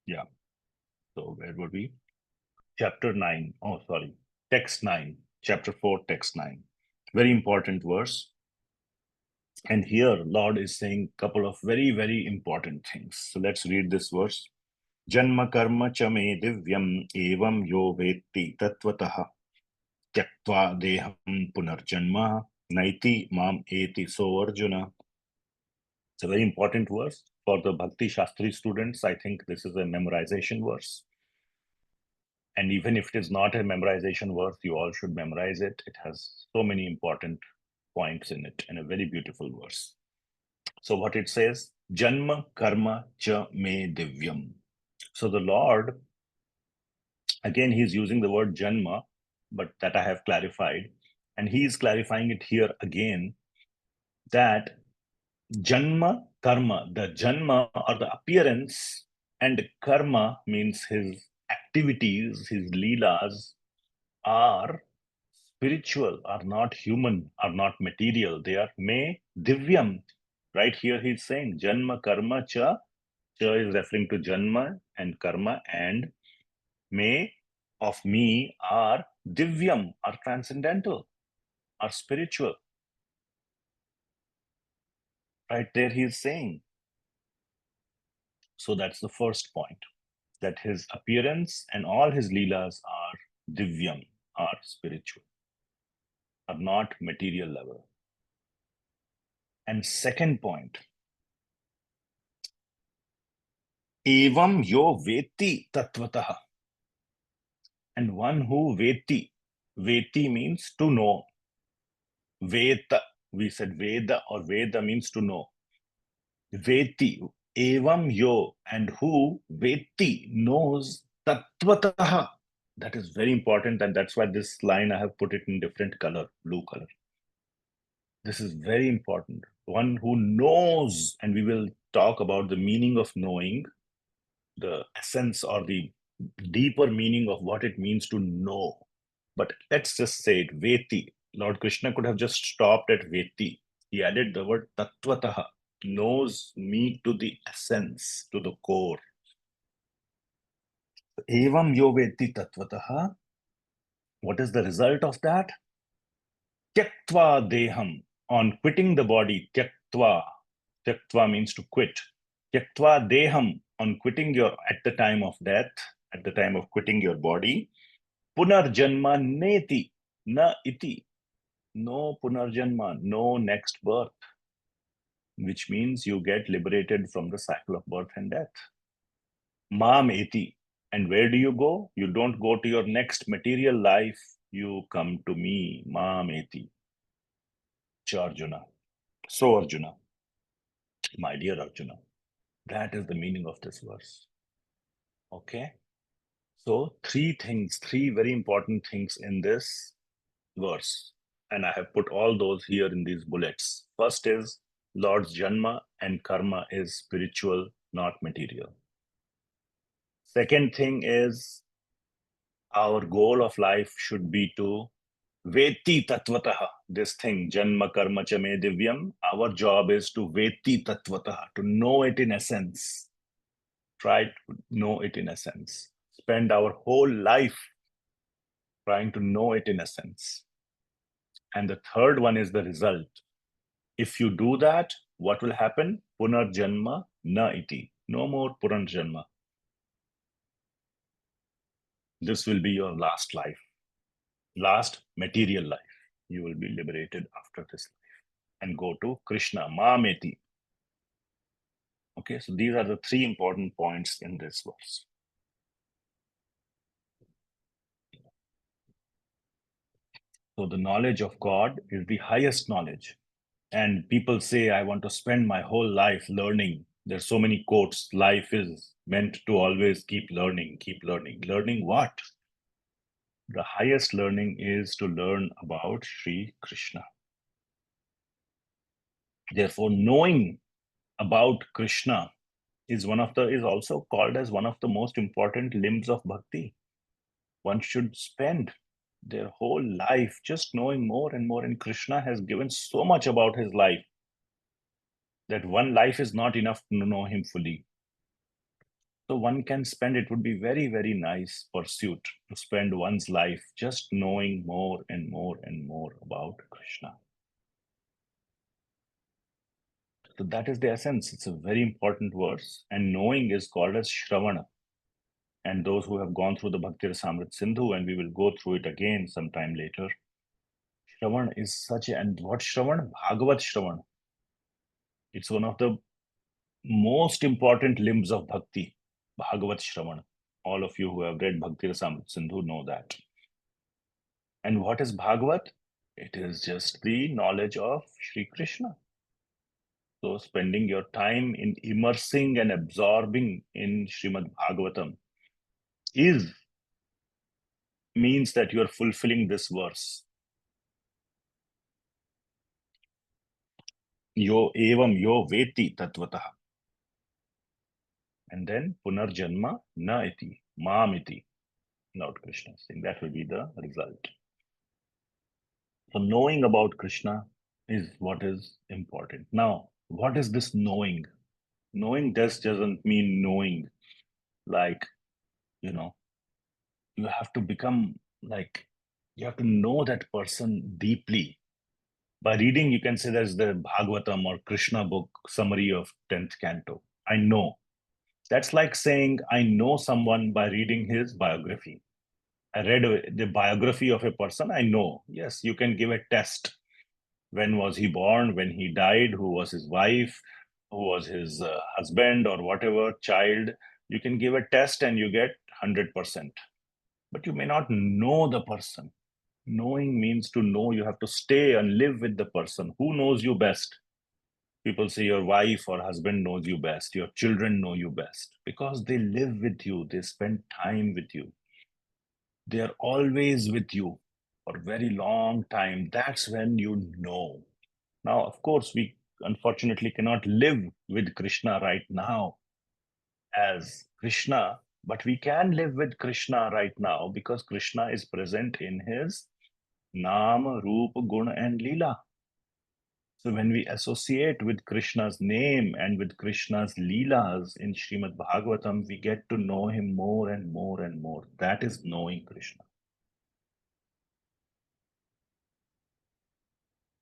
Yeah. So where would we? Chapter 9. Oh, sorry. Text 9. Chapter 4, text 9. Very important verse. And here, Lord is saying a couple of very, very important things. So let's read this verse. Janma karma cha me divyam evam yo vetti tattvataha tyaktva deham punarjanma naiti mam eti so Arjuna. It's a very important verse for the Bhakti Shastri students. I think this is a memorization verse. And even if it is not a memorization verse, you all should memorize it. It has so many important points in it, and a very beautiful verse. So what it says, Janma karma cha me divyam. So the Lord, again, he's using the word Janma, but that I have clarified. And he is clarifying it here again, that Janma karma, the Janma or the appearance, and karma means his activities, his lilas, are spiritual, are not human, are not material. They are me divyam. Right here he's saying Janma karma cha. Cha is referring to Janma and karma, and me of me are divyam, are transcendental, are spiritual. Right there he is saying. So that's the first point, that his appearance and all his leelas are divyam, are spiritual, are not material level. And second point, evam yo veti tattvataha. And one who veti means to know. Veta, we said Veda, or Veda means to know. Veti, evam yo, and who veti, knows tattvataha. That is very important, and that's why this line I have put it in different color, blue color. This is very important. One who knows, and we will talk about the meaning of knowing, the essence or the deeper meaning of what it means to know. But let's just say it, Veti. Lord Krishna could have just stopped at Veti. He added the word Tattvataha, knows me to the essence, to the core. Evam yo Veti Tattvataha. What is the result of that? Tyaktva deham, on quitting the body, tyaktva. Tyaktva means to quit. Tyaktva deham, on quitting at the time of death, at the time of quitting your body. Punarjanma neti, na iti. No punarjanma, no next birth, which means you get liberated from the cycle of birth and death. Mam eti, And where do you go? You don't go to your next material life. You come to me, Mameti. Arjuna. So Arjuna, my dear Arjuna, that is the meaning of this verse. Okay? So three very important things in this verse. And I have put all those here in these bullets. First is Lord's Janma and Karma is spiritual, not material. Second thing is our goal of life should be to Veti Tattvataha, this thing, Janma Karma Cha Me Divyam. Our job is to Veti Tattvataha, to know it in essence. Try to know it in essence. Spend our whole life trying to know it in essence. And the third one is the result. If you do that, what will happen? Punarjanma na iti. No more Punarjanma. This will be your last life, last material life. You will be liberated after this life and go to Krishna, Mameti. Okay, so these are the three important points in this verse. So the knowledge of God is the highest knowledge. And people say, I want to spend my whole life learning. There's so many quotes. Life is meant to always keep learning, keep learning. Learning what? The highest learning is to learn about Sri Krishna. Therefore, knowing about Krishna is also called as one of the most important limbs of bhakti. One should spend their whole life just knowing more and more. And Krishna has given so much about his life that one life is not enough to know him fully. So one can spend, it would be very, very nice pursuit to spend one's life just knowing more and more and more about Krishna. So that is the essence. It's a very important verse. And knowing is called as Shravana. And those who have gone through the Bhakti Rasamrit Sindhu, and we will go through it again sometime later, Shravan is such a, and what Shravan? Bhagavat Shravan. It's one of the most important limbs of bhakti, Bhagavat Shravan. All of you who have read Bhakti Rasamrit Sindhu know that. And what is Bhagavat? It is just the knowledge of Sri Krishna. So spending your time in immersing and absorbing in Srimad Bhagavatam means that you are fulfilling this verse. Yo evam yo veti tattvataha. And then punarjanma na iti, mam iti. Lord Krishna saying that will be the result. So knowing about Krishna is what is important. Now, what is this knowing? Knowing just doesn't mean knowing like, you have to become like, you have to know that person deeply. By reading, you can say there's the Bhagavatam or Krishna book summary of 10th canto. I know. That's like saying, I know someone by reading his biography. I read the biography of a person, I know. Yes, you can give a test. When was he born? When he died? Who was his wife? Who was his husband or whatever, child? You can give a test and you get 100%. But you may not know the person. Knowing means to know. You have to stay and live with the person. Who knows you best? People say your wife or husband knows you best. Your children know you best because they live with you. They spend time with you. They are always with you for a very long time. That's when you know. Now, of course, we unfortunately cannot live with Krishna right now as Krishna, but we can live with Krishna right now because Krishna is present in his Naam, Roop, Gun, and Leela. So when we associate with Krishna's name and with Krishna's Leelas in Srimad Bhagavatam, we get to know him more and more and more. That is knowing Krishna.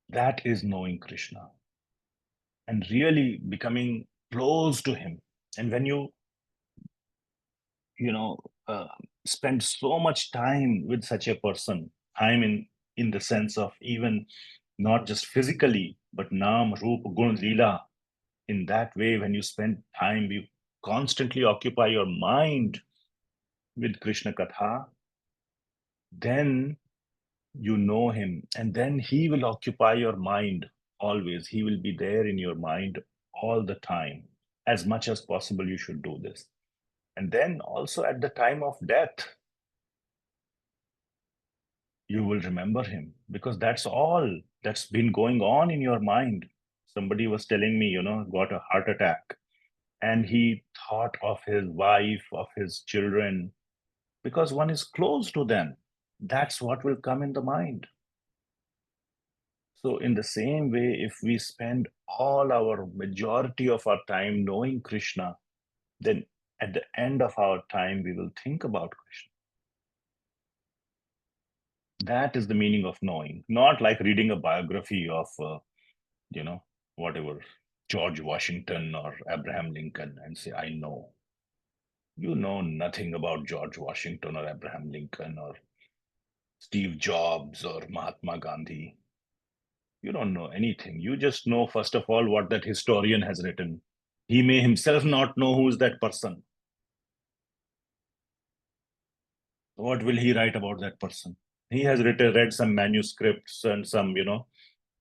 That is knowing Krishna and really becoming close to him. And when you spend so much time with such a person, time in the sense of even not just physically, but Naam, Roop, Gun, Leela. In that way, when you spend time, you constantly occupy your mind with Krishna Katha, then you know him, and then he will occupy your mind always. He will be there in your mind all the time. As much as possible, you should do this. And then also at the time of death, you will remember him, because that's all that's been going on in your mind. Somebody was telling me, got a heart attack, and he thought of his wife, of his children, because one is close to them. That's what will come in the mind. So in the same way, if we spend all our majority of our time knowing Krishna, then at the end of our time, we will think about Krishna. That is the meaning of knowing, not like reading a biography of, whatever, George Washington or Abraham Lincoln and say, I know. You know nothing about George Washington or Abraham Lincoln or Steve Jobs or Mahatma Gandhi. You don't know anything. You just know, first of all, what that historian has written. He may himself not know who is that person. What will he write about that person? He has read some manuscripts and some,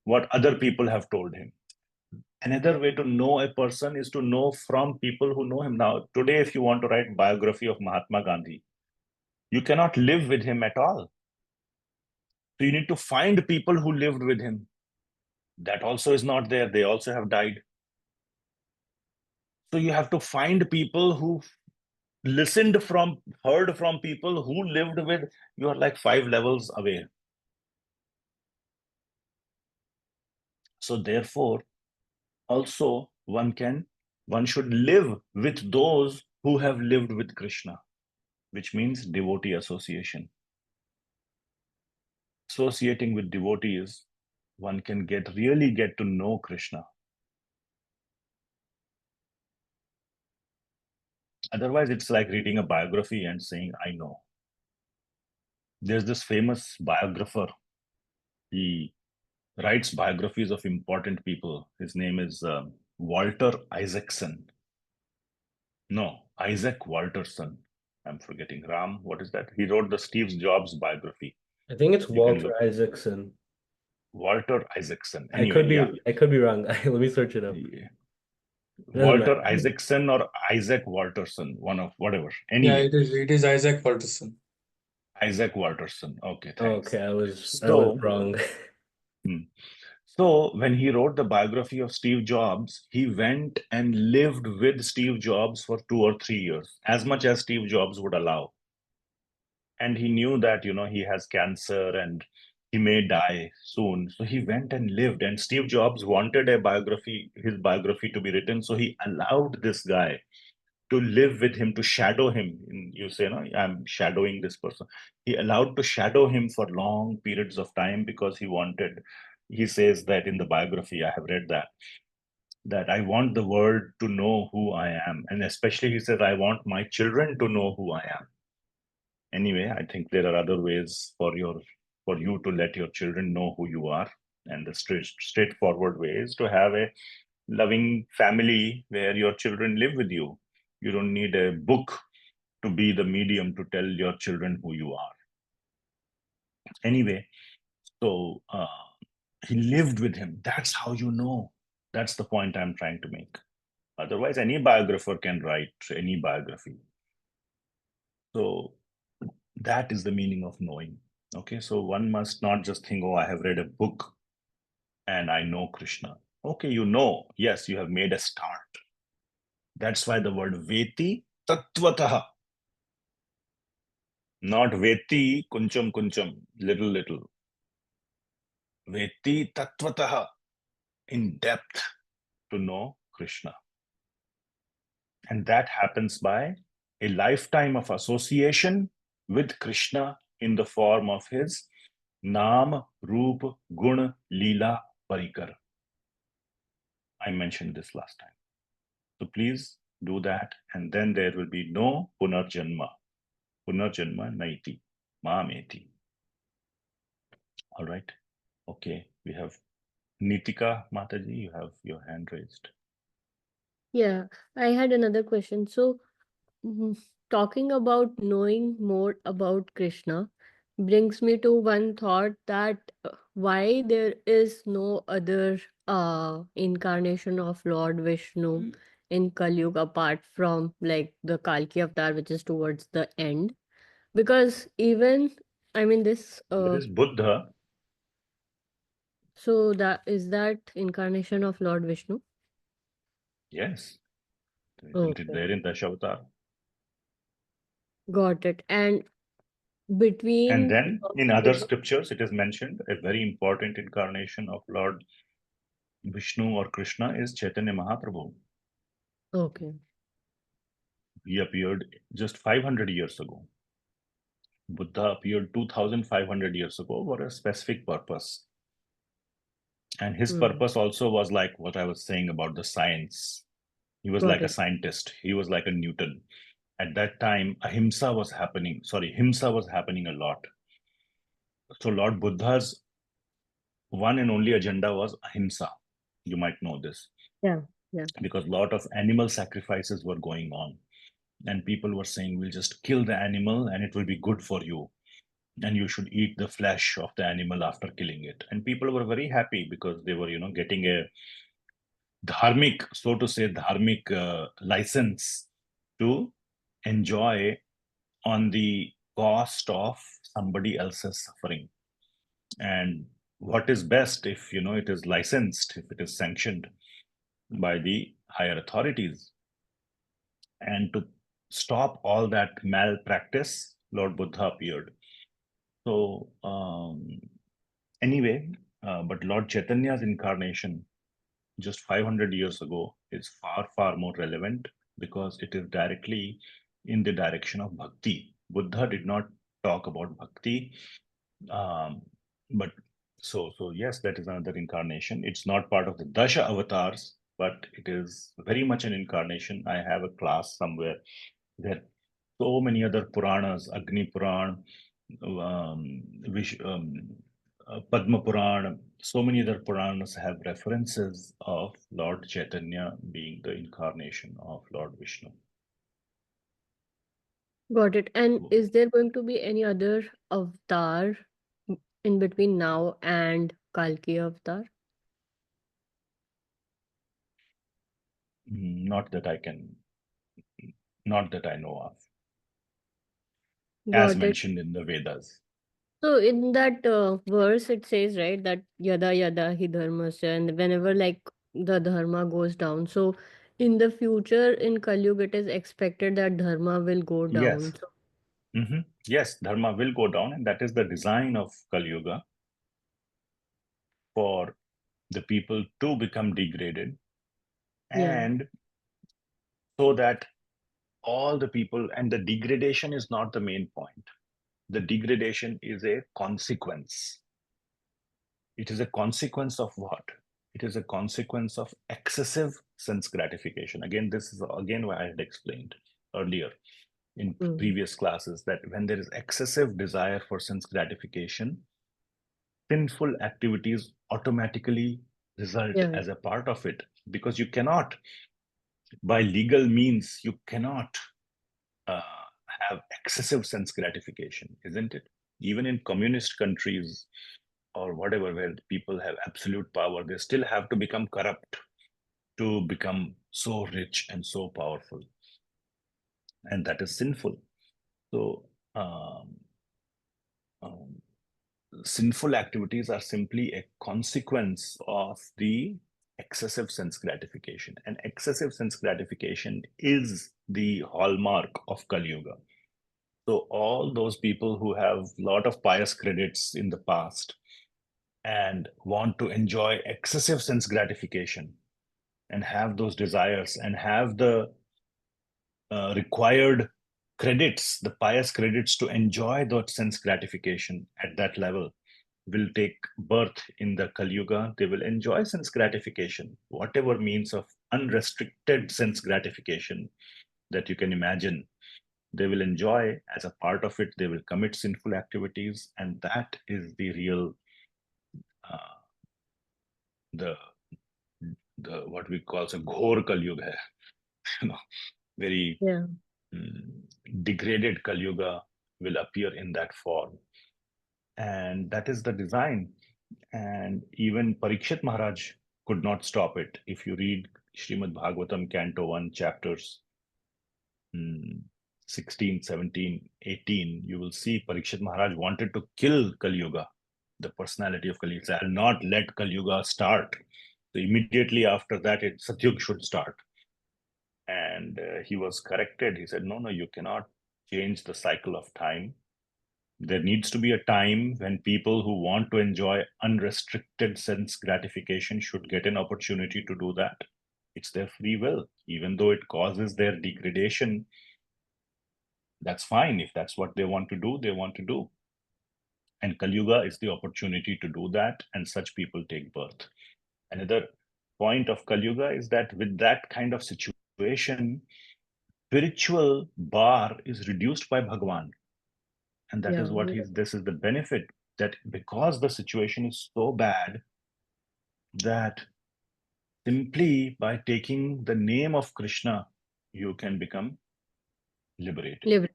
what other people have told him. Another way to know a person is to know from people who know him. Now, today, if you want to write biography of Mahatma Gandhi, you cannot live with him at all. So you need to find people who lived with him. That also is not there. They also have died. So you have to find people who heard from people who lived with. You are like 5 levels away. So therefore, also one should live with those who have lived with Krishna, which means devotee association. Associating with devotees, one can really get to know Krishna. Otherwise, it's like reading a biography and saying, I know. There's this famous biographer. He writes biographies of important people. His name is Walter Isaacson. No, Isaac Walterson. I'm forgetting. Ram, what is that? He wrote the Steve Jobs biography. I think it's You can Walter look. Isaacson. Walter Isaacson. I Anyway, could be yeah. I could be wrong. Let me search it up. Yeah. Doesn't Walter matter. Isaacson or Isaac Walterson, one of whatever. Yeah, Anyway, it is Isaac Walterson. Isaac Walterson. Okay, thanks. Okay, I was So, wrong. So when he wrote the biography of Steve Jobs, he went and lived with Steve Jobs for 2 or 3 years, as much as Steve Jobs would allow. And he knew that, he has cancer and he may die soon. So he went and lived. And Steve Jobs wanted his biography to be written. So he allowed this guy to live with him, to shadow him. You say, no, I'm shadowing this person. He allowed to shadow him for long periods of time because he says that in the biography, I have read that I want the world to know who I am. And especially he said, I want my children to know who I am. Anyway, I think there are other ways for you to let your children know who you are. And the straightforward way is to have a loving family where your children live with you. You don't need a book to be the medium to tell your children who you are. Anyway, so he lived with him. That's how you know. That's the point I'm trying to make. Otherwise, any biographer can write any biography. So that is the meaning of knowing. Okay, so one must not just think, oh, I have read a book and I know Krishna. Okay, yes, you have made a start. That's why the word veti tattvataha, not veti kuncham kuncham, little. Veti tattvataha, in depth, to know Krishna. And that happens by a lifetime of association with Krishna in the form of his Naam, Roop, Gun, Leela, Parikar. I mentioned this last time. So please do that, and then there will be no Punarjanma. Punarjanma naiti, Mameti. All right. Okay, we have Nitika Mataji, you have your hand raised. Yeah, I had another question. So, Talking about knowing more about Krishna brings me to one thought that why there is no other incarnation of Lord Vishnu in Kali Yuga apart from like the Kalki avatar, which is towards the end. Because even, I mean, this, There is Buddha. so that is that incarnation of Lord Vishnu? Yes. Isn't it Okay, there in Dashavatar? got it. And And between then Lord in other Buddha, scriptures, it is mentioned a very important incarnation of Lord Vishnu or Krishna is Chaitanya Mahaprabhu. okay, He appeared just 500 years ago. Buddha appeared 2500 years ago for a specific purpose. And his purpose also was like what I was saying about the science. He was got like a it. scientist. He was like a Newton. At that time, ahimsa was happening. Sorry, himsa was happening a lot. So Lord Buddha's one and only agenda was ahimsa. You might know this Yeah, yeah. because a lot of animal sacrifices were going on. And people were saying, we'll just kill the animal and it will be good for you. And you should eat the flesh of the animal after killing it. And people were very happy because they were, getting a dharmic, so to say, dharmic license to enjoy on the cost of somebody else's suffering. And what is best if, it is licensed, if it is sanctioned by the higher authorities. And to stop all that malpractice, Lord Buddha appeared. So anyway, but Lord Chaitanya's incarnation just 500 years ago is far, far more relevant because it is directly in the direction of bhakti. Buddha did not talk about bhakti, but so yes, that is another incarnation. It's not part of the Dasha avatars, but it is very much an incarnation. I have a class somewhere. There are so many other Puranas, Agni Puran, Padma Puran, so many other Puranas have references of Lord Chaitanya being the incarnation of Lord Vishnu. Got it. And is there going to be any other avatar in between now and Kalki avatar? Not that I know of, as Got it. mentioned in the Vedas. So in that verse, it says, right, that yada yada hi dharmasya, and whenever like the dharma goes down. So in the future, in Kali Yuga, it is expected that dharma will go down. Yes. So, Yes, dharma will go down, and that is the design of Kali Yuga for the people to become degraded, yeah, and so that all the people, and the degradation is not the main point. The degradation is a consequence. It is a consequence of what? It is a consequence of excessive sense gratification. Again, this is again what I had explained earlier in previous classes, that when there is excessive desire for sense gratification, sinful activities automatically result yeah, as a part of it, because you cannot, by legal means, you cannot have excessive sense gratification, isn't it? Even in communist countries or whatever, where people have absolute power, they still have to become corrupt to become so rich and so powerful. And that is sinful. So, sinful activities are simply a consequence of the excessive sense gratification. And excessive sense gratification is the hallmark of Kali Yuga. So all those people who have a lot of pious credits in the past and want to enjoy excessive sense gratification and have those desires and have the required credits, the pious credits to enjoy that sense gratification at that level, will take birth in the Kali Yuga. They will enjoy sense gratification, whatever means of unrestricted sense gratification that you can imagine. They will enjoy as a part of it. They will commit sinful activities, and that is the real, the what we call a ghor Kali Yuga hai. Very yeah. degraded Kali Yuga will appear in that form. And that is the design. And even Parikshit Maharaj could not stop it. If you read Srimad Bhagavatam, Canto 1, chapters 16, 17, 18, you will see Parikshit Maharaj wanted to kill Kali Yuga, the personality of Kali Yuga. I'll not let Kali Yuga start. So immediately after that, Satyug should start. And he was corrected. He said, no, you cannot change the cycle of time. There needs to be a time when people who want to enjoy unrestricted sense gratification should get an opportunity to do that. It's their free will. Even though it causes their degradation, that's fine. If that's what they want to do, they want to do. And Kali Yuga is the opportunity to do that, and such people take birth. Another point of Kali Yuga is that with that kind of situation, spiritual bar is reduced by Bhagavan. And that is what this is the benefit, that because the situation is so bad, that simply by taking the name of Krishna, you can become liberated.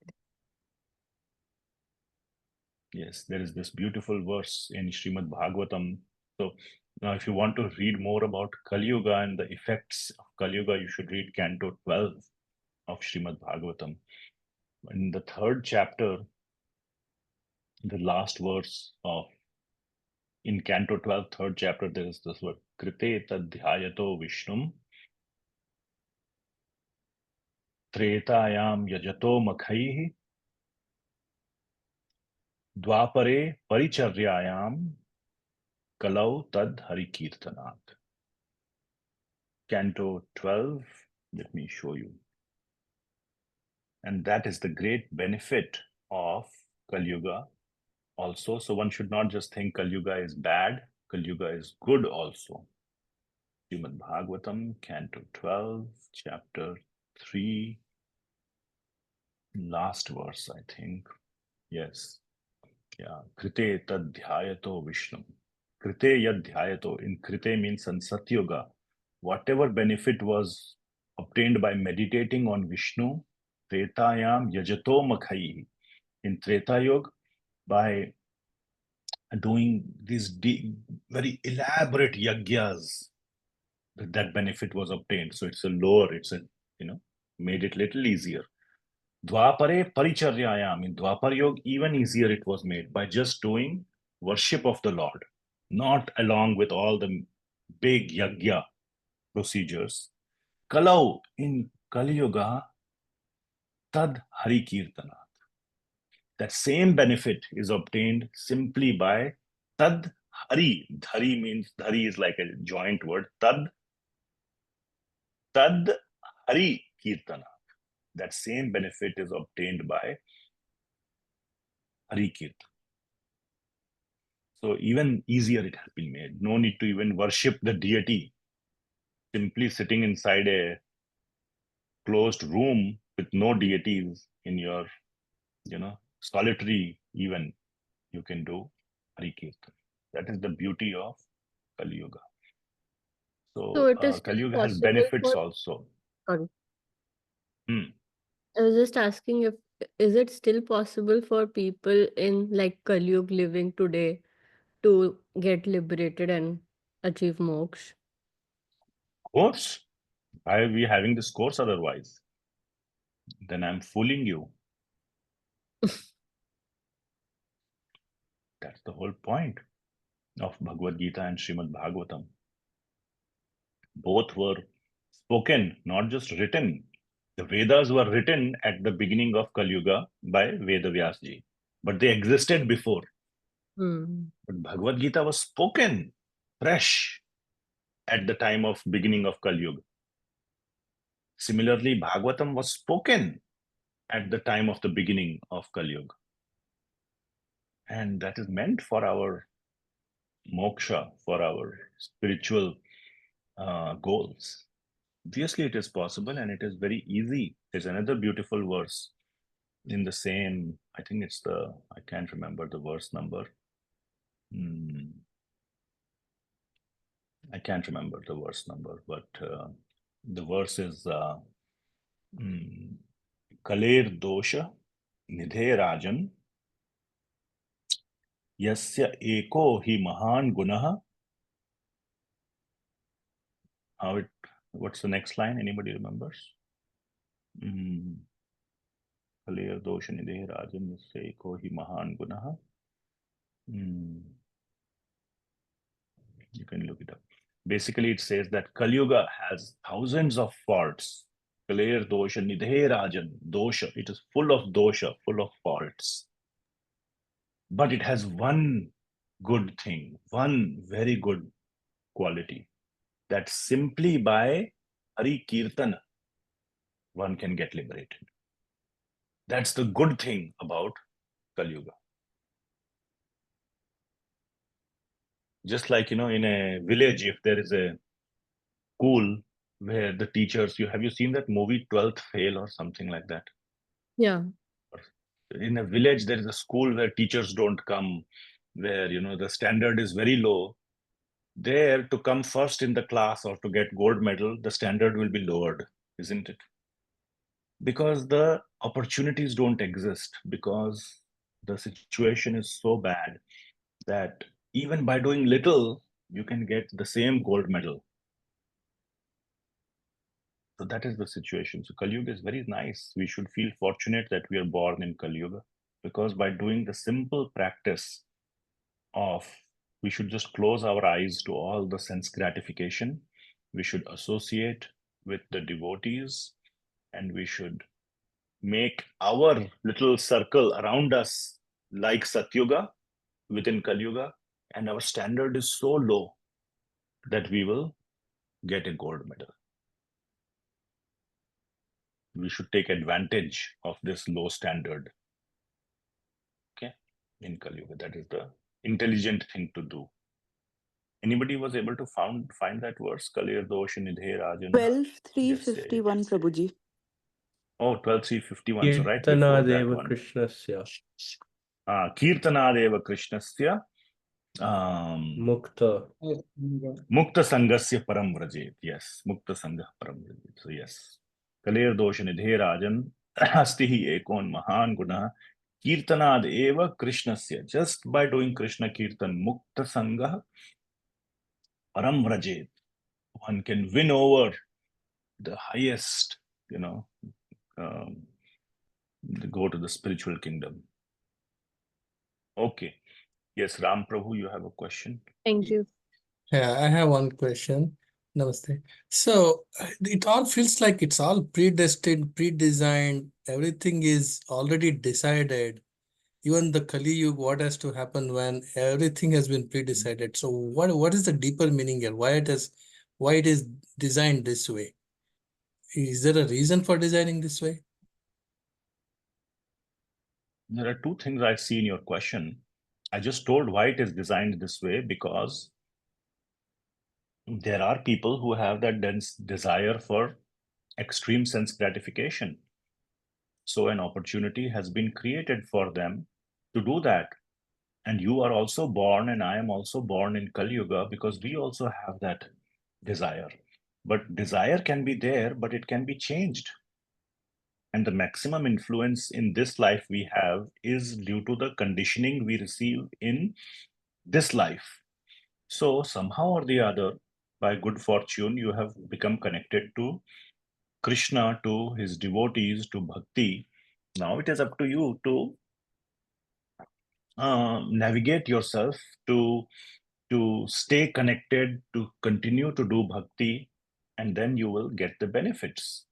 Yes, there is this beautiful verse in Srimad Bhagavatam. So now if you want to read more about Kali Yuga and the effects of Kali Yuga, you should read Canto 12 of Srimad Bhagavatam. In the 3rd chapter, the last verse of in Canto 12, 3rd chapter, there is this word, Krite tadhyayato Vishnum, Tretayam yajato makhaihi, Dwapare paricharyayam, Kalau tad harikirtanat. Canto 12, let me show you. And that is the great benefit of Kali Yuga also. So one should not just think Kali Yuga is bad, Kali Yuga is good also. Srimad Bhagavatam, Canto 12, chapter 3, last verse, I think. Yes. Yeah. Krite tadhyayato Vishnu. Krite yadhyayato. In Krite means in Satyuga. Whatever benefit was obtained by meditating on Vishnu, Tretayam yajato makhai. In Treta Yuga, by doing these very elaborate yagyas, that benefit was obtained. So it's a lower, made it little easier. Dwapare paricharyayam. In Dwapar Yoga, even easier it was made by just doing worship of the Lord, not along with all the big yagya procedures. Kalau, in Kali Yuga, tad hari kirtanat. That same benefit is obtained simply by tad hari. Dhari means, dhari is like a joint word. Tad hari kirtanat. That same benefit is obtained by Hari Kirtan. So even easier it has been made. No need to even worship the deity. Simply sitting inside a closed room with no deities in your, solitary even, you can do Hari Kirtan. That is the beauty of Kali Yuga. So it is Kali still Yuga has possible benefits for... also. Sorry. Hmm. I was just asking, is it still possible for people in like Kali Yuga living today to get liberated and achieve moksha? Course. Why are we having this course otherwise? Then I'm fooling you. That's the whole point of Bhagavad Gita and Srimad Bhagavatam. Both were spoken, not just written. The Vedas were written at the beginning of Kali Yuga by Vedavyasji, but they existed before. But Bhagavad Gita was spoken fresh at the time of beginning of Kali Yuga. Similarly, Bhagavatam was spoken at the time of the beginning of Kali Yuga. And that is meant for our moksha, for our spiritual goals. Obviously, it is possible and it is very easy. There's another beautiful verse in the same, I think it's I can't remember the verse number. I can't remember the verse number, but the verse is Kaler dosha nidhe rajan yasya eko hi mahan gunaha. What's the next line? Anybody remembers? Kaler dosha nidhe rajan yasya eko hi mahan gunaha. You can look it up. Basically, it says that Kali Yuga has thousands of faults. Kaler dosha nidhe rajan. Dosha. It is full of dosha, full of faults. But it has one good thing, one very good quality, that simply by Hari Kirtan, one can get liberated. That's the good thing about Kali Yuga. Just like, in a village, if there is a school where the teachers, have you seen that movie 12th Fail or something like that? Yeah. In a village, there is a school where teachers don't come, where, the standard is very low. There, to come first in the class or to get gold medal, the standard will be lowered, isn't it? Because the opportunities don't exist, because the situation is so bad that even by doing little, you can get the same gold medal. So that is the situation. So Kali Yuga is very nice. We should feel fortunate that we are born in Kali Yuga, because by doing the simple practice of, we should just close our eyes to all the sense gratification. We should associate with the devotees, and we should make our little circle around us like Satyuga within Kali Yuga, and our standard is so low that we will get a gold medal. We should take advantage of this low standard, okay, in Kali Yuga. That is the intelligent thing to do. Anybody was able to find that verse? Kalir dosh nidhe rajan. 12,351, Prabhuji. Oh, 12,351. So right before that Kirtanadeva one. Krishnasya Kirtanadeva Krishnasya Mukta. Mukta Sangasya Param Vrajet. Yes, Mukta Sangha Param Vrajet. So yes. Kalir dosh nidhe rajan asti hi ekon mahan guna Kirtanad eva Krishnasya. Just by doing Krishna Kirtan, Mukta Sangha Param Vrajet, one can win over the highest, go to the spiritual kingdom. Okay. Yes, Ram Prabhu, you have a question? Thank you. Yeah, I have one question. Namaste. So it all feels like it's all predestined, pre-designed, everything is already decided. Even the Kali Yuga, what has to happen when everything has been pre-decided. So what is the deeper meaning here? Why it is designed this way? Is there a reason for designing this way? There are two things I see in your question. I just told why it is designed this way, because there are people who have that dense desire for extreme sense gratification. So an opportunity has been created for them to do that. And you are also born, and I am also born in Kali Yuga, because we also have that desire. But desire can be there, but it can be changed. And the maximum influence in this life we have is due to the conditioning we receive in this life. So somehow or the other, by good fortune, you have become connected to Krishna, to his devotees, to Bhakti. Now it is up to you to navigate yourself, to stay connected, to continue to do Bhakti, and then you will get the benefits.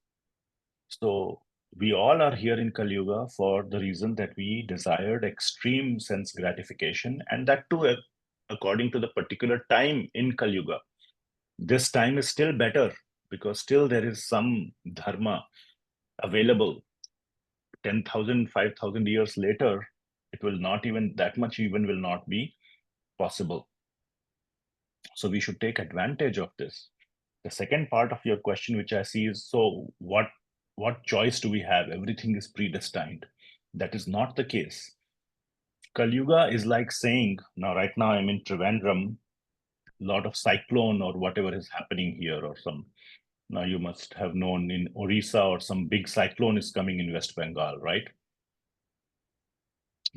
So we all are here in Kali Yuga for the reason that we desired extreme sense gratification, and that too according to the particular time in Kali Yuga. This time is still better, because still there is some dharma available. 10,000, 5,000 years later, it will not even, that much even will not be possible. So we should take advantage of this. The second part of your question, which I see, is, so what choice do we have? Everything is predestined. That is not the case. Kali Yuga is like saying, now right now I'm in Trivandrum, lot of cyclone or whatever is happening here, or some Now you must have known in Orissa or some big cyclone is coming in West Bengal, right?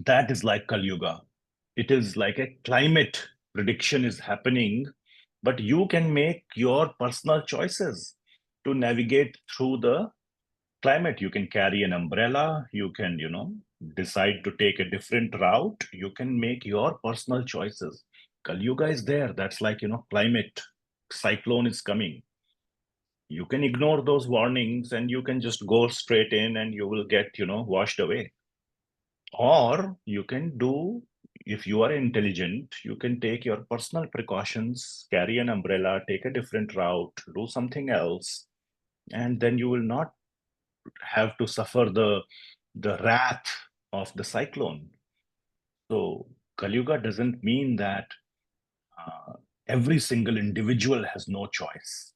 That is like Kali Yuga. It is like a climate prediction is happening, but you can make your personal choices to navigate through the climate. You can carry an umbrella, you can, decide to take a different route. You can make your personal choices. Kali Yuga is there. That's like, climate cyclone is coming. You can ignore those warnings and you can just go straight in and you will get, washed away. Or you can do, if you are intelligent, you can take your personal precautions, carry an umbrella, take a different route, do something else, and then you will not have to suffer the wrath of the cyclone. So Kali Yuga doesn't mean that every single individual has no choice.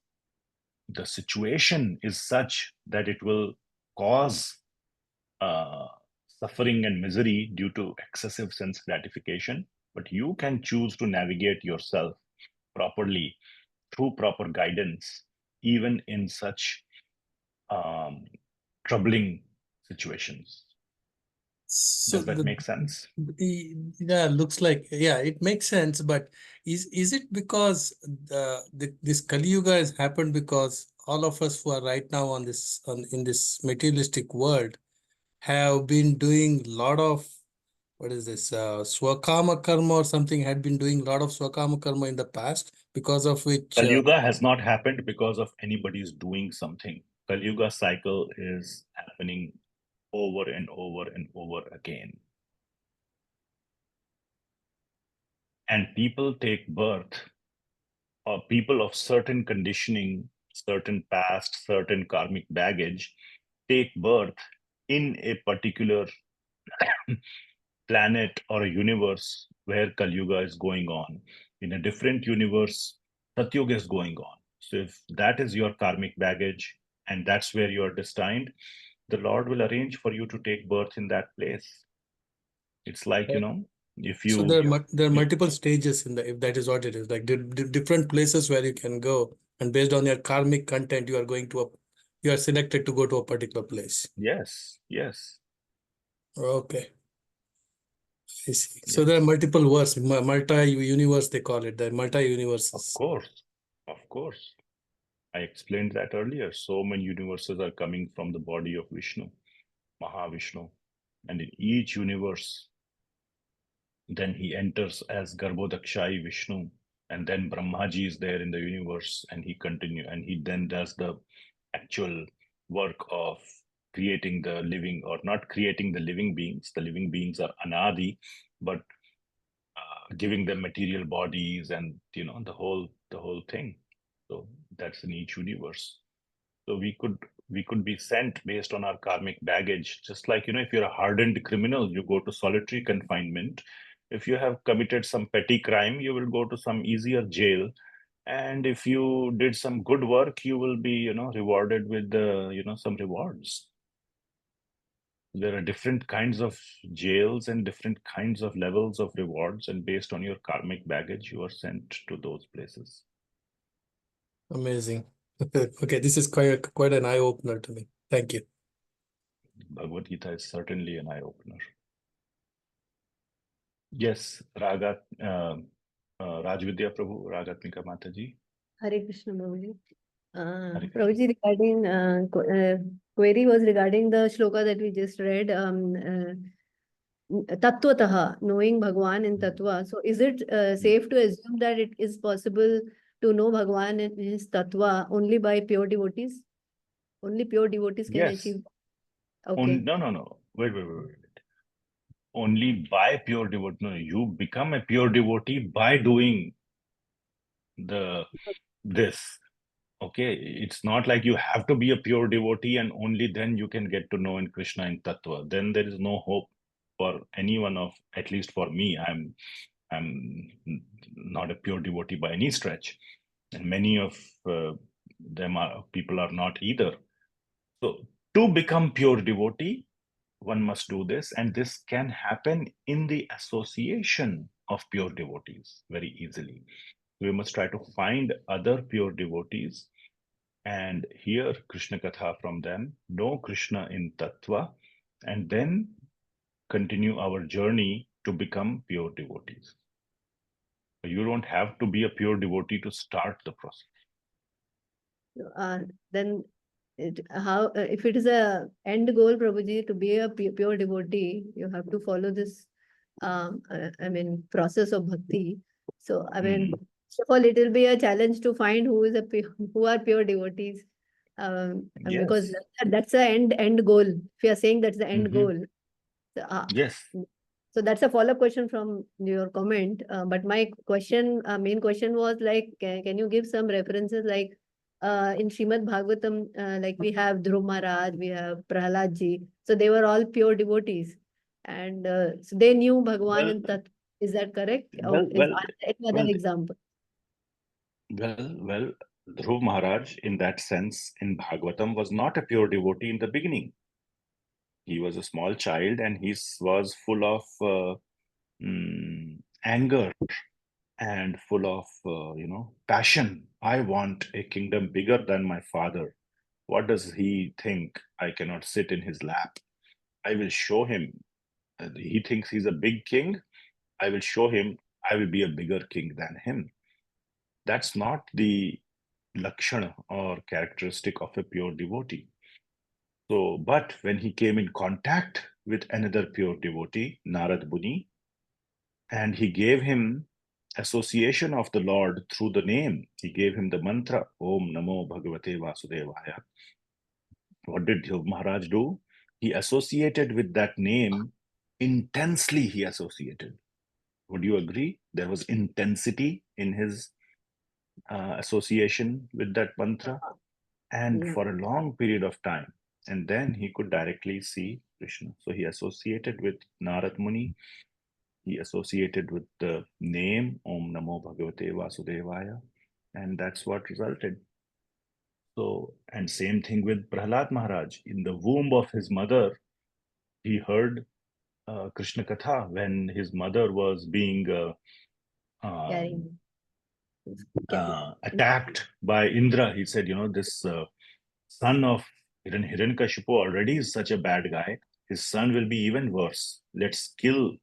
The situation is such that it will cause suffering and misery due to excessive sense gratification, but you can choose to navigate yourself properly through proper guidance, even in such troubling situations. So Does that make sense? yeah, looks like, yeah, it makes sense. But is it because this Kali Yuga has happened because all of us who are right now in this materialistic world have been doing a lot of, what is this, Swakama Karma or something, had been doing a lot of Swakama Karma in the past, because of which Kali Yuga has not happened because of anybody's doing something. Kali Yuga cycle is happening over and over and over again. And people take birth, or people of certain conditioning, certain past, certain karmic baggage, take birth in a particular planet or a universe where Kali Yuga is going on. In a different universe, Satyuga is going on. So if that is your karmic baggage and that's where you are destined, the Lord will arrange for you to take birth in that place. It's like, if you... So there are multiple stages in if that is what it is, like different places where you can go, and based on your karmic content, you are selected to go to a particular place. Yes, yes. Okay. I see. So there are multiple worlds, multi-universe they call it, the multi-universes. Of course. I explained that earlier. So many universes are coming from the body of Vishnu, Mahavishnu. And in each universe, then he enters as Garbhodakshai Vishnu. And then Brahmaji is there in the universe and he then does the actual work of creating the living, or not creating the living beings. The living beings are anadi, but giving them material bodies and the whole thing. So that's in each universe. So we could be sent based on our karmic baggage. Just like, if you're a hardened criminal, you go to solitary confinement. If you have committed some petty crime, you will go to some easier jail. And if you did some good work, you will be, rewarded with some rewards. There are different kinds of jails and different kinds of levels of rewards, and based on your karmic baggage, you are sent to those places. Amazing. Okay, this is quite an eye-opener to me. Thank you. Bhagavad Gita is certainly an eye-opener. Yes, Rajvidya Prabhu, Ragatmika Mataji. Hare Krishna, Prabhuji. Hare Krishna. Prabhuji, regarding query was regarding the shloka that we just read. Tattvataha, knowing Bhagwan in Tattva. So is it safe to assume that it is possible to know Bhagwan in his Tattva only by pure devotees? Only pure devotees can Yes. achieve? Okay. No. Wait. Only by pure devotee. No, you become a pure devotee by doing this. Okay, it's not like you have to be a pure devotee and only then you can get to know in Krishna in Tattva. Then there is no hope for anyone of, at least for me. I'm not a pure devotee by any stretch, and many of people are not either. So to become pure devotee, one must do this, and this can happen in the association of pure devotees very easily. We must try to find other pure devotees and hear Krishna Katha from them, know Krishna in Tattva, and then continue our journey to become pure devotees. You don't have to be a pure devotee to start the process. Then how if it is a end goal, Prabhuji, to be a pure devotee, you have to follow this process of bhakti. So first of all, it will be a challenge to find who are pure devotees. Because that's the end goal. If you are saying that's the end goal. So, yes. So that's a follow-up question from your comment. But my question, main question was like, can you give some references like in Srimad Bhagavatam, like we have Dhruva Maharaj, we have Prahlad ji. So they were all pure devotees. And so they knew Bhagavan and Tat. Is that correct? Or is another example? Well, Dhruva Maharaj, in that sense, in Bhagavatam, was not a pure devotee in the beginning. He was a small child and he was full of anger and full of, passion. I want a kingdom bigger than my father. What does he think? I cannot sit in his lap. I will show him. He thinks he's a big king. I will show him I will be a bigger king than him. That's not the lakshana or characteristic of a pure devotee. So, but when he came in contact with another pure devotee, Narad Muni, and he gave him association of the Lord through the name, he gave him the mantra, Om Namo Bhagavate Vasudevaya. What did Dhruva Maharaj do? He associated with that name, intensely he associated. Would you agree? There was intensity in his association with that mantra, and for a long period of time. And then he could directly see Krishna. So he associated with Narad Muni. He associated with the name Om Namo Bhagavate Vasudevaya, and that's what resulted. So, and same thing with Prahlad Maharaj. In the womb of his mother, he heard Krishna Katha when his mother was being attacked by Indra. He said, this son of Hiranyakashipu already is such a bad guy. His son will be even worse. Let's kill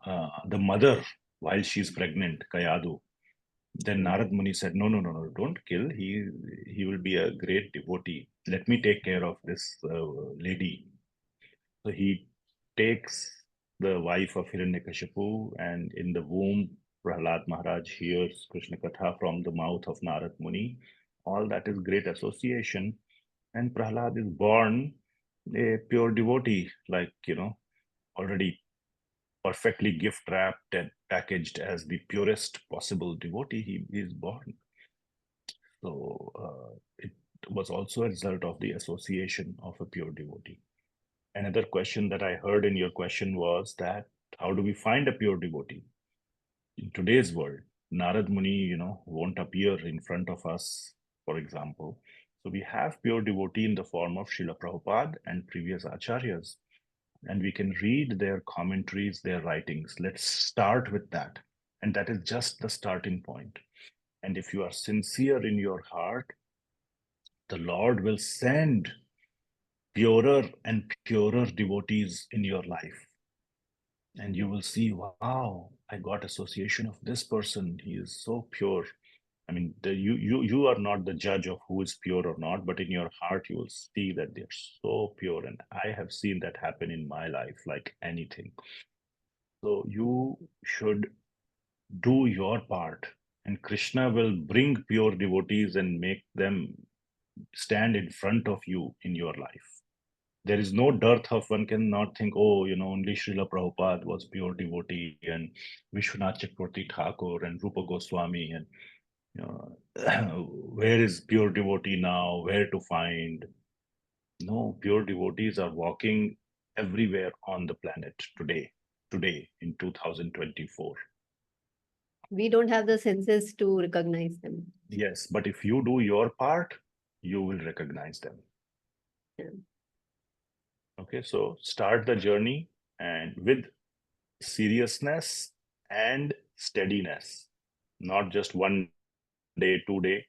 the mother while she's pregnant, Kayadu. Then Narad Muni said, no, don't kill. He will be a great devotee. Let me take care of this lady. So he takes the wife of Hiranyakashipu, and in the womb, Prahlad Maharaj hears Krishna Katha from the mouth of Narad Muni. All that is great association. And Prahlad is born a pure devotee, like, already perfectly gift wrapped and packaged as the purest possible devotee. He is born. So it was also a result of the association of a pure devotee. Another question that I heard in your question was that how do we find a pure devotee? In today's world, Narad Muni, won't appear in front of us, for example. So we have pure devotee in the form of Srila Prabhupada and previous acharyas. And we can read their commentaries, their writings. Let's start with that. And that is just the starting point. And if you are sincere in your heart, the Lord will send purer and purer devotees in your life. And you will see, wow, I got association of this person. He is so pure. I mean, you are not the judge of who is pure or not, but in your heart, you will see that they're so pure. And I have seen that happen in my life, like anything. So you should do your part, and Krishna will bring pure devotees and make them stand in front of you in your life. There is no dearth of, one cannot think, only Srila Prabhupada was pure devotee, and Vishwanath Chakravarti Thakur and Rupa Goswami, and where is pure devotee now, where to find? No, pure devotees are walking everywhere on the planet today in 2024. We don't have the senses to recognize them. Yes, but if you do your part, you will recognize them. Yeah. Okay, so start the journey and with seriousness and steadiness, not just 1 day, 2 day.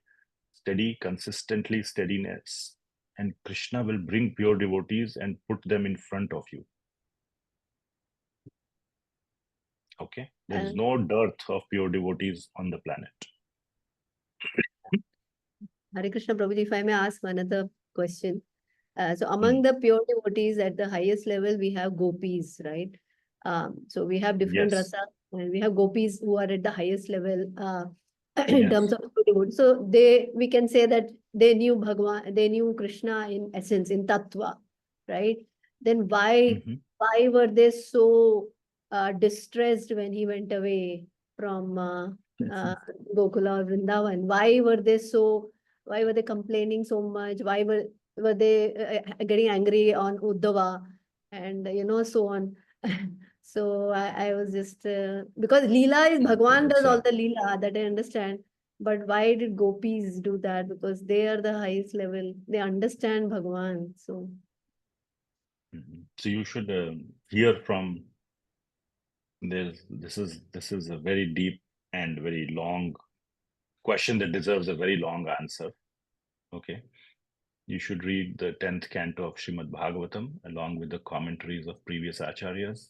steady, consistently steadiness, and Krishna will bring pure devotees and put them in front of you. Okay, there is no dearth of pure devotees on the planet. Hare Krishna Prabhuji, if I may ask another question. So among the pure devotees at the highest level, we have gopis, right? So we have different Yes. rasa, and we have gopis who are at the highest level in Yes. terms of pure devotees. So we can say that they knew Bhagwan, they knew Krishna in essence, in tattva, right? Then why were they so distressed when he went away from Gokula or Vrindavan? Why were they complaining so much? Why were they getting angry on Uddhava and so on? So I was just because Leela is Bhagwan does all the Leela, that I understand. But why did gopis do that? Because they are the highest level. They understand Bhagwan. So So you should hear from this is a very deep and very long question that deserves a very long answer. Okay. You should read the 10th canto of Srimad Bhagavatam along with the commentaries of previous acharyas,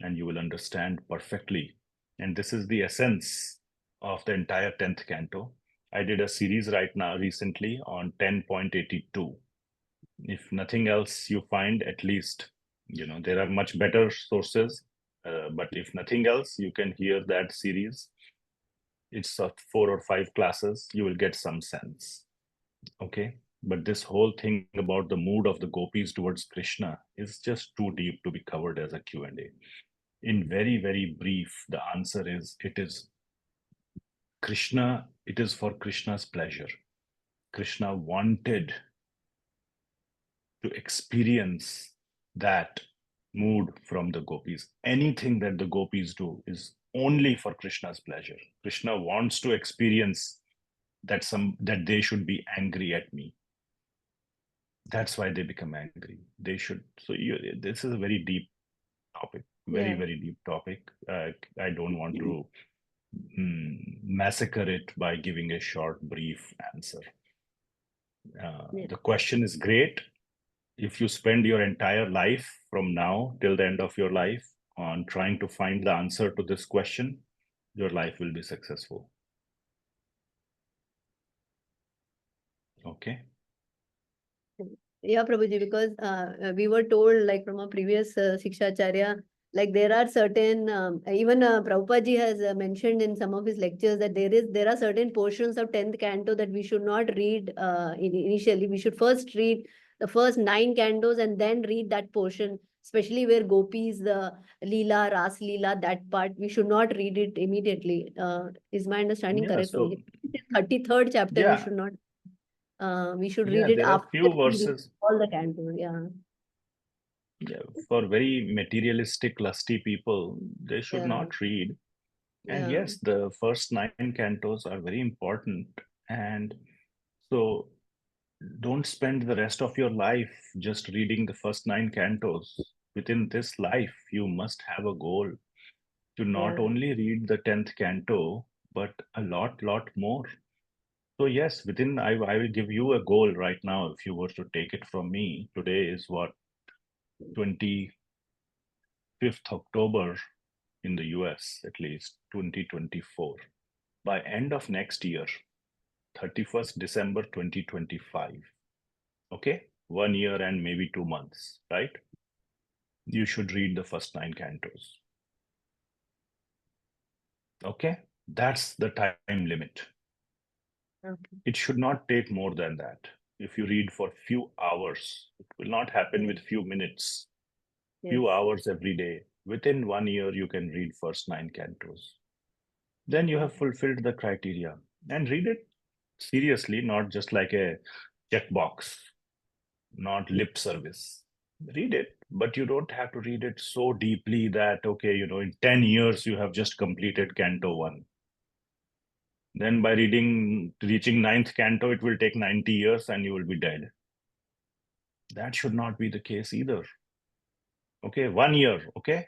and you will understand perfectly. And this is the essence of the entire 10th canto. I did a series right now recently on 10.82. If nothing else you find, at least, there are much better sources, but if nothing else, you can hear that series. It's 4 or 5 classes. You will get some sense. Okay. But this whole thing about the mood of the gopis towards Krishna is just too deep to be covered as a Q&A. In very, very brief, the answer is, it is for Krishna's pleasure. Krishna wanted to experience that mood from the gopis. Anything that the gopis do is only for Krishna's pleasure. Krishna wants to experience that they should be angry at me. That's why they become angry. They should. So this is a very deep topic, very, very deep topic. I don't want to massacre it by giving a short, brief answer. The question is great. If you spend your entire life from now till the end of your life on trying to find the answer to this question, your life will be successful. Okay. Yeah, Prabhuji, because we were told, like from a previous Shikshacharya, like there are certain, even Prabhupada ji has mentioned in some of his lectures that there are certain portions of 10th canto that we should not read initially. We should first read the first 9 cantos and then read that portion, especially where gopis, the Leela, Ras Leela, that part, we should not read it immediately. Is my understanding correct? So, 33rd chapter, we should not. We should read it there are after few verses. all the cantos. Yeah, for very materialistic, lusty people, they should not read. And yes, the first 9 cantos are very important. And so don't spend the rest of your life just reading the first 9 cantos. Within this life, you must have a goal to not only read the 10th canto, but a lot more. So yes, I will give you a goal right now. If you were to take it from me, today is what, 25th October in the US, at least 2024. By end of next year, 31st December 2025, okay, 1 year and maybe 2 months, right? You should read the first 9 cantos. Okay, that's the time limit. Okay. It should not take more than that. If you read for few hours, it will not happen with few minutes, few hours every day. Within 1 year, you can read first 9 cantos. Then you have fulfilled the criteria, and read it seriously, not just like a checkbox, not lip service. Read it, but you don't have to read it so deeply that, okay, in 10 years, you have just completed Canto 1. Then by reaching 9th canto, it will take 90 years and you will be dead. That should not be the case either. Okay, 1 year, okay?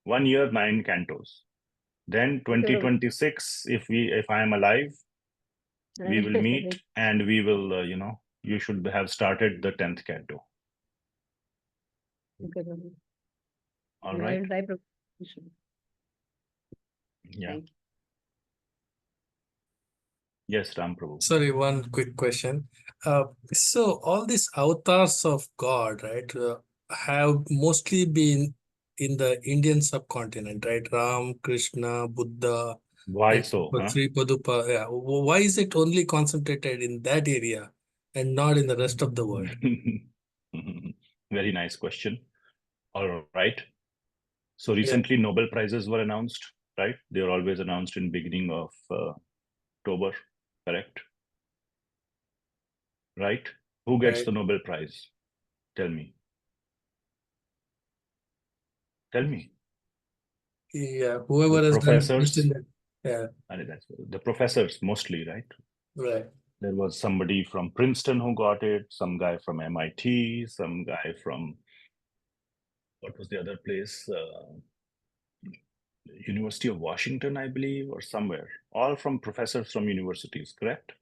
1 year, 9 cantos. Then 2026, if I am alive, We will meet and we will, you should have started the 10th canto. Okay, Prabhu. All Yeah, I right. will try, Prabhu. Yeah. Thank you. Yes, Ram Prabhu. Sorry, one quick question. So all these avatars of God, right, have mostly been in the Indian subcontinent, right? Ram, Krishna, Buddha, Why and so? Huh? Sri Padupa. Yeah. Why is it only concentrated in that area and not in the rest of the world? Very nice question. All right. So recently Nobel Prizes were announced, right? They are always announced in beginning of October, correct? Right? Who gets Right. the Nobel Prize? Tell me. Tell me. Yeah, whoever The has done best in professors, that. Yeah, the professors mostly, right? right. There was somebody from Princeton who got it, some guy from MIT, some guy from, what was the other place? University of Washington, I believe, or somewhere. All from professors from universities, correct?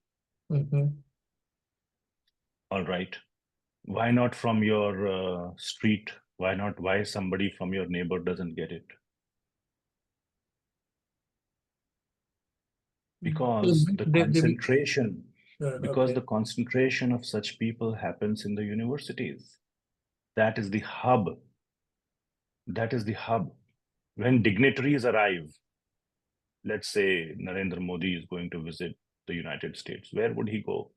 Mm-hmm. All right. Why not from your street? Why somebody from your neighbor doesn't get it? Because the concentration, because okay. the concentration of such people happens in the universities. That is the hub. That is the hub. When dignitaries arrive, let's say Narendra Modi is going to visit the United States, where would he go?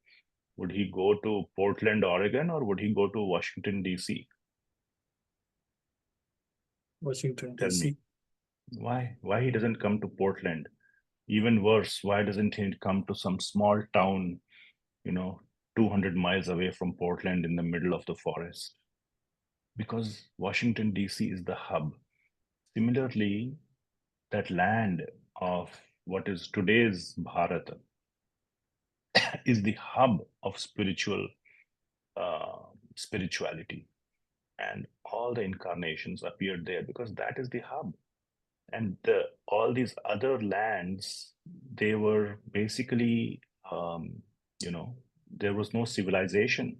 Would he go to Portland, Oregon, or would he go to Washington, D.C.? Washington, Tell D.C. me. Why he doesn't come to Portland? Even worse, why doesn't he come to some small town, 200 miles away from Portland in the middle of the forest? Because Washington, D.C. is the hub. Similarly, that land of what is today's Bharat is the hub of spirituality. And all the incarnations appeared there because that is the hub. And all these other lands, they were basically, there was no civilization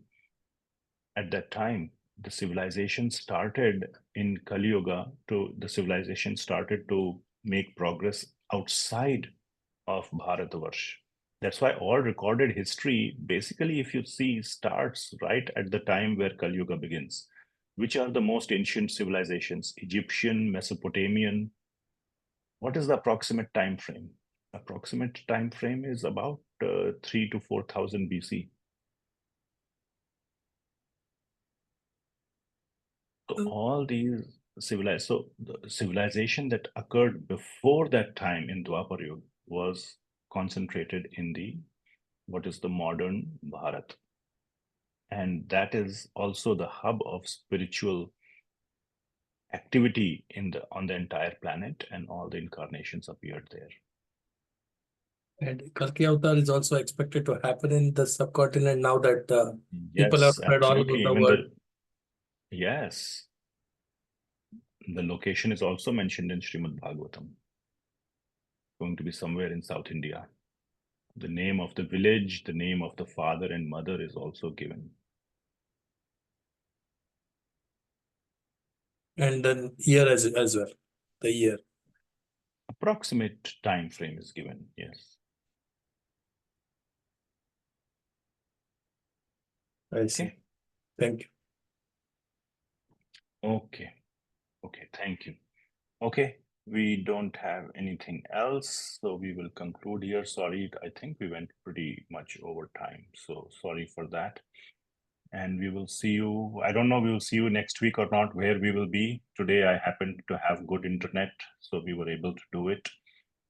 at that time. The civilization started in Kali Yuga. The civilization started to make progress outside of Bharatvarsh. That's why all recorded history, basically, if you see, starts right at the time where Kali Yuga begins. Which are the most ancient civilizations? Egyptian, Mesopotamian. What is the approximate time frame? Approximate time frame is about 3 to 4,000 BC. So all these the civilization that occurred before that time in Dwapar Yuga was concentrated in what is the modern Bharat. And that is also the hub of spiritual activity on the entire planet, and all the incarnations appeared there. And Kalki Avatar is also expected to happen in the subcontinent now that people have Yes, spread all over absolutely. the world. Yes. The location is also mentioned in Srimad Bhagavatam. Going to be somewhere in South India. The name of the village, the name of the father and mother is also given. And then year as well, the year. Approximate time frame is given, yes. I see. Okay. Thank you. Okay, thank you. Okay, we don't have anything else, so we will conclude here. Sorry, I think we went pretty much over time, so sorry for that. And we will see you, I don't know, we will see you next week or not, where we will be. Today I happened to have good internet, so we were able to do it.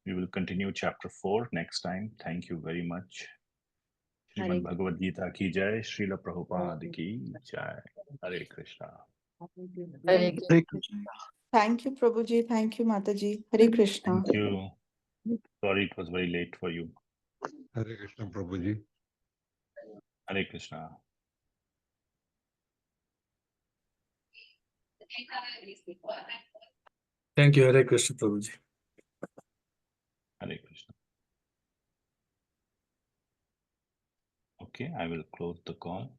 We will continue chapter 4 next time. Thank you very much. Srimad Bhagavad Gita ki jai, Srila Prabhupada ki jai. Hare Krishna. Hare Hare Krishna. Thank you, Prabhuji. Thank you, Mataji. Hare Krishna. Thank you. Sorry it was very late for you. Hare Krishna, Prabhuji. Hare Krishna. Thank you, Hare Krishna, Prabhuji. Hare Krishna. Okay, I will close the call.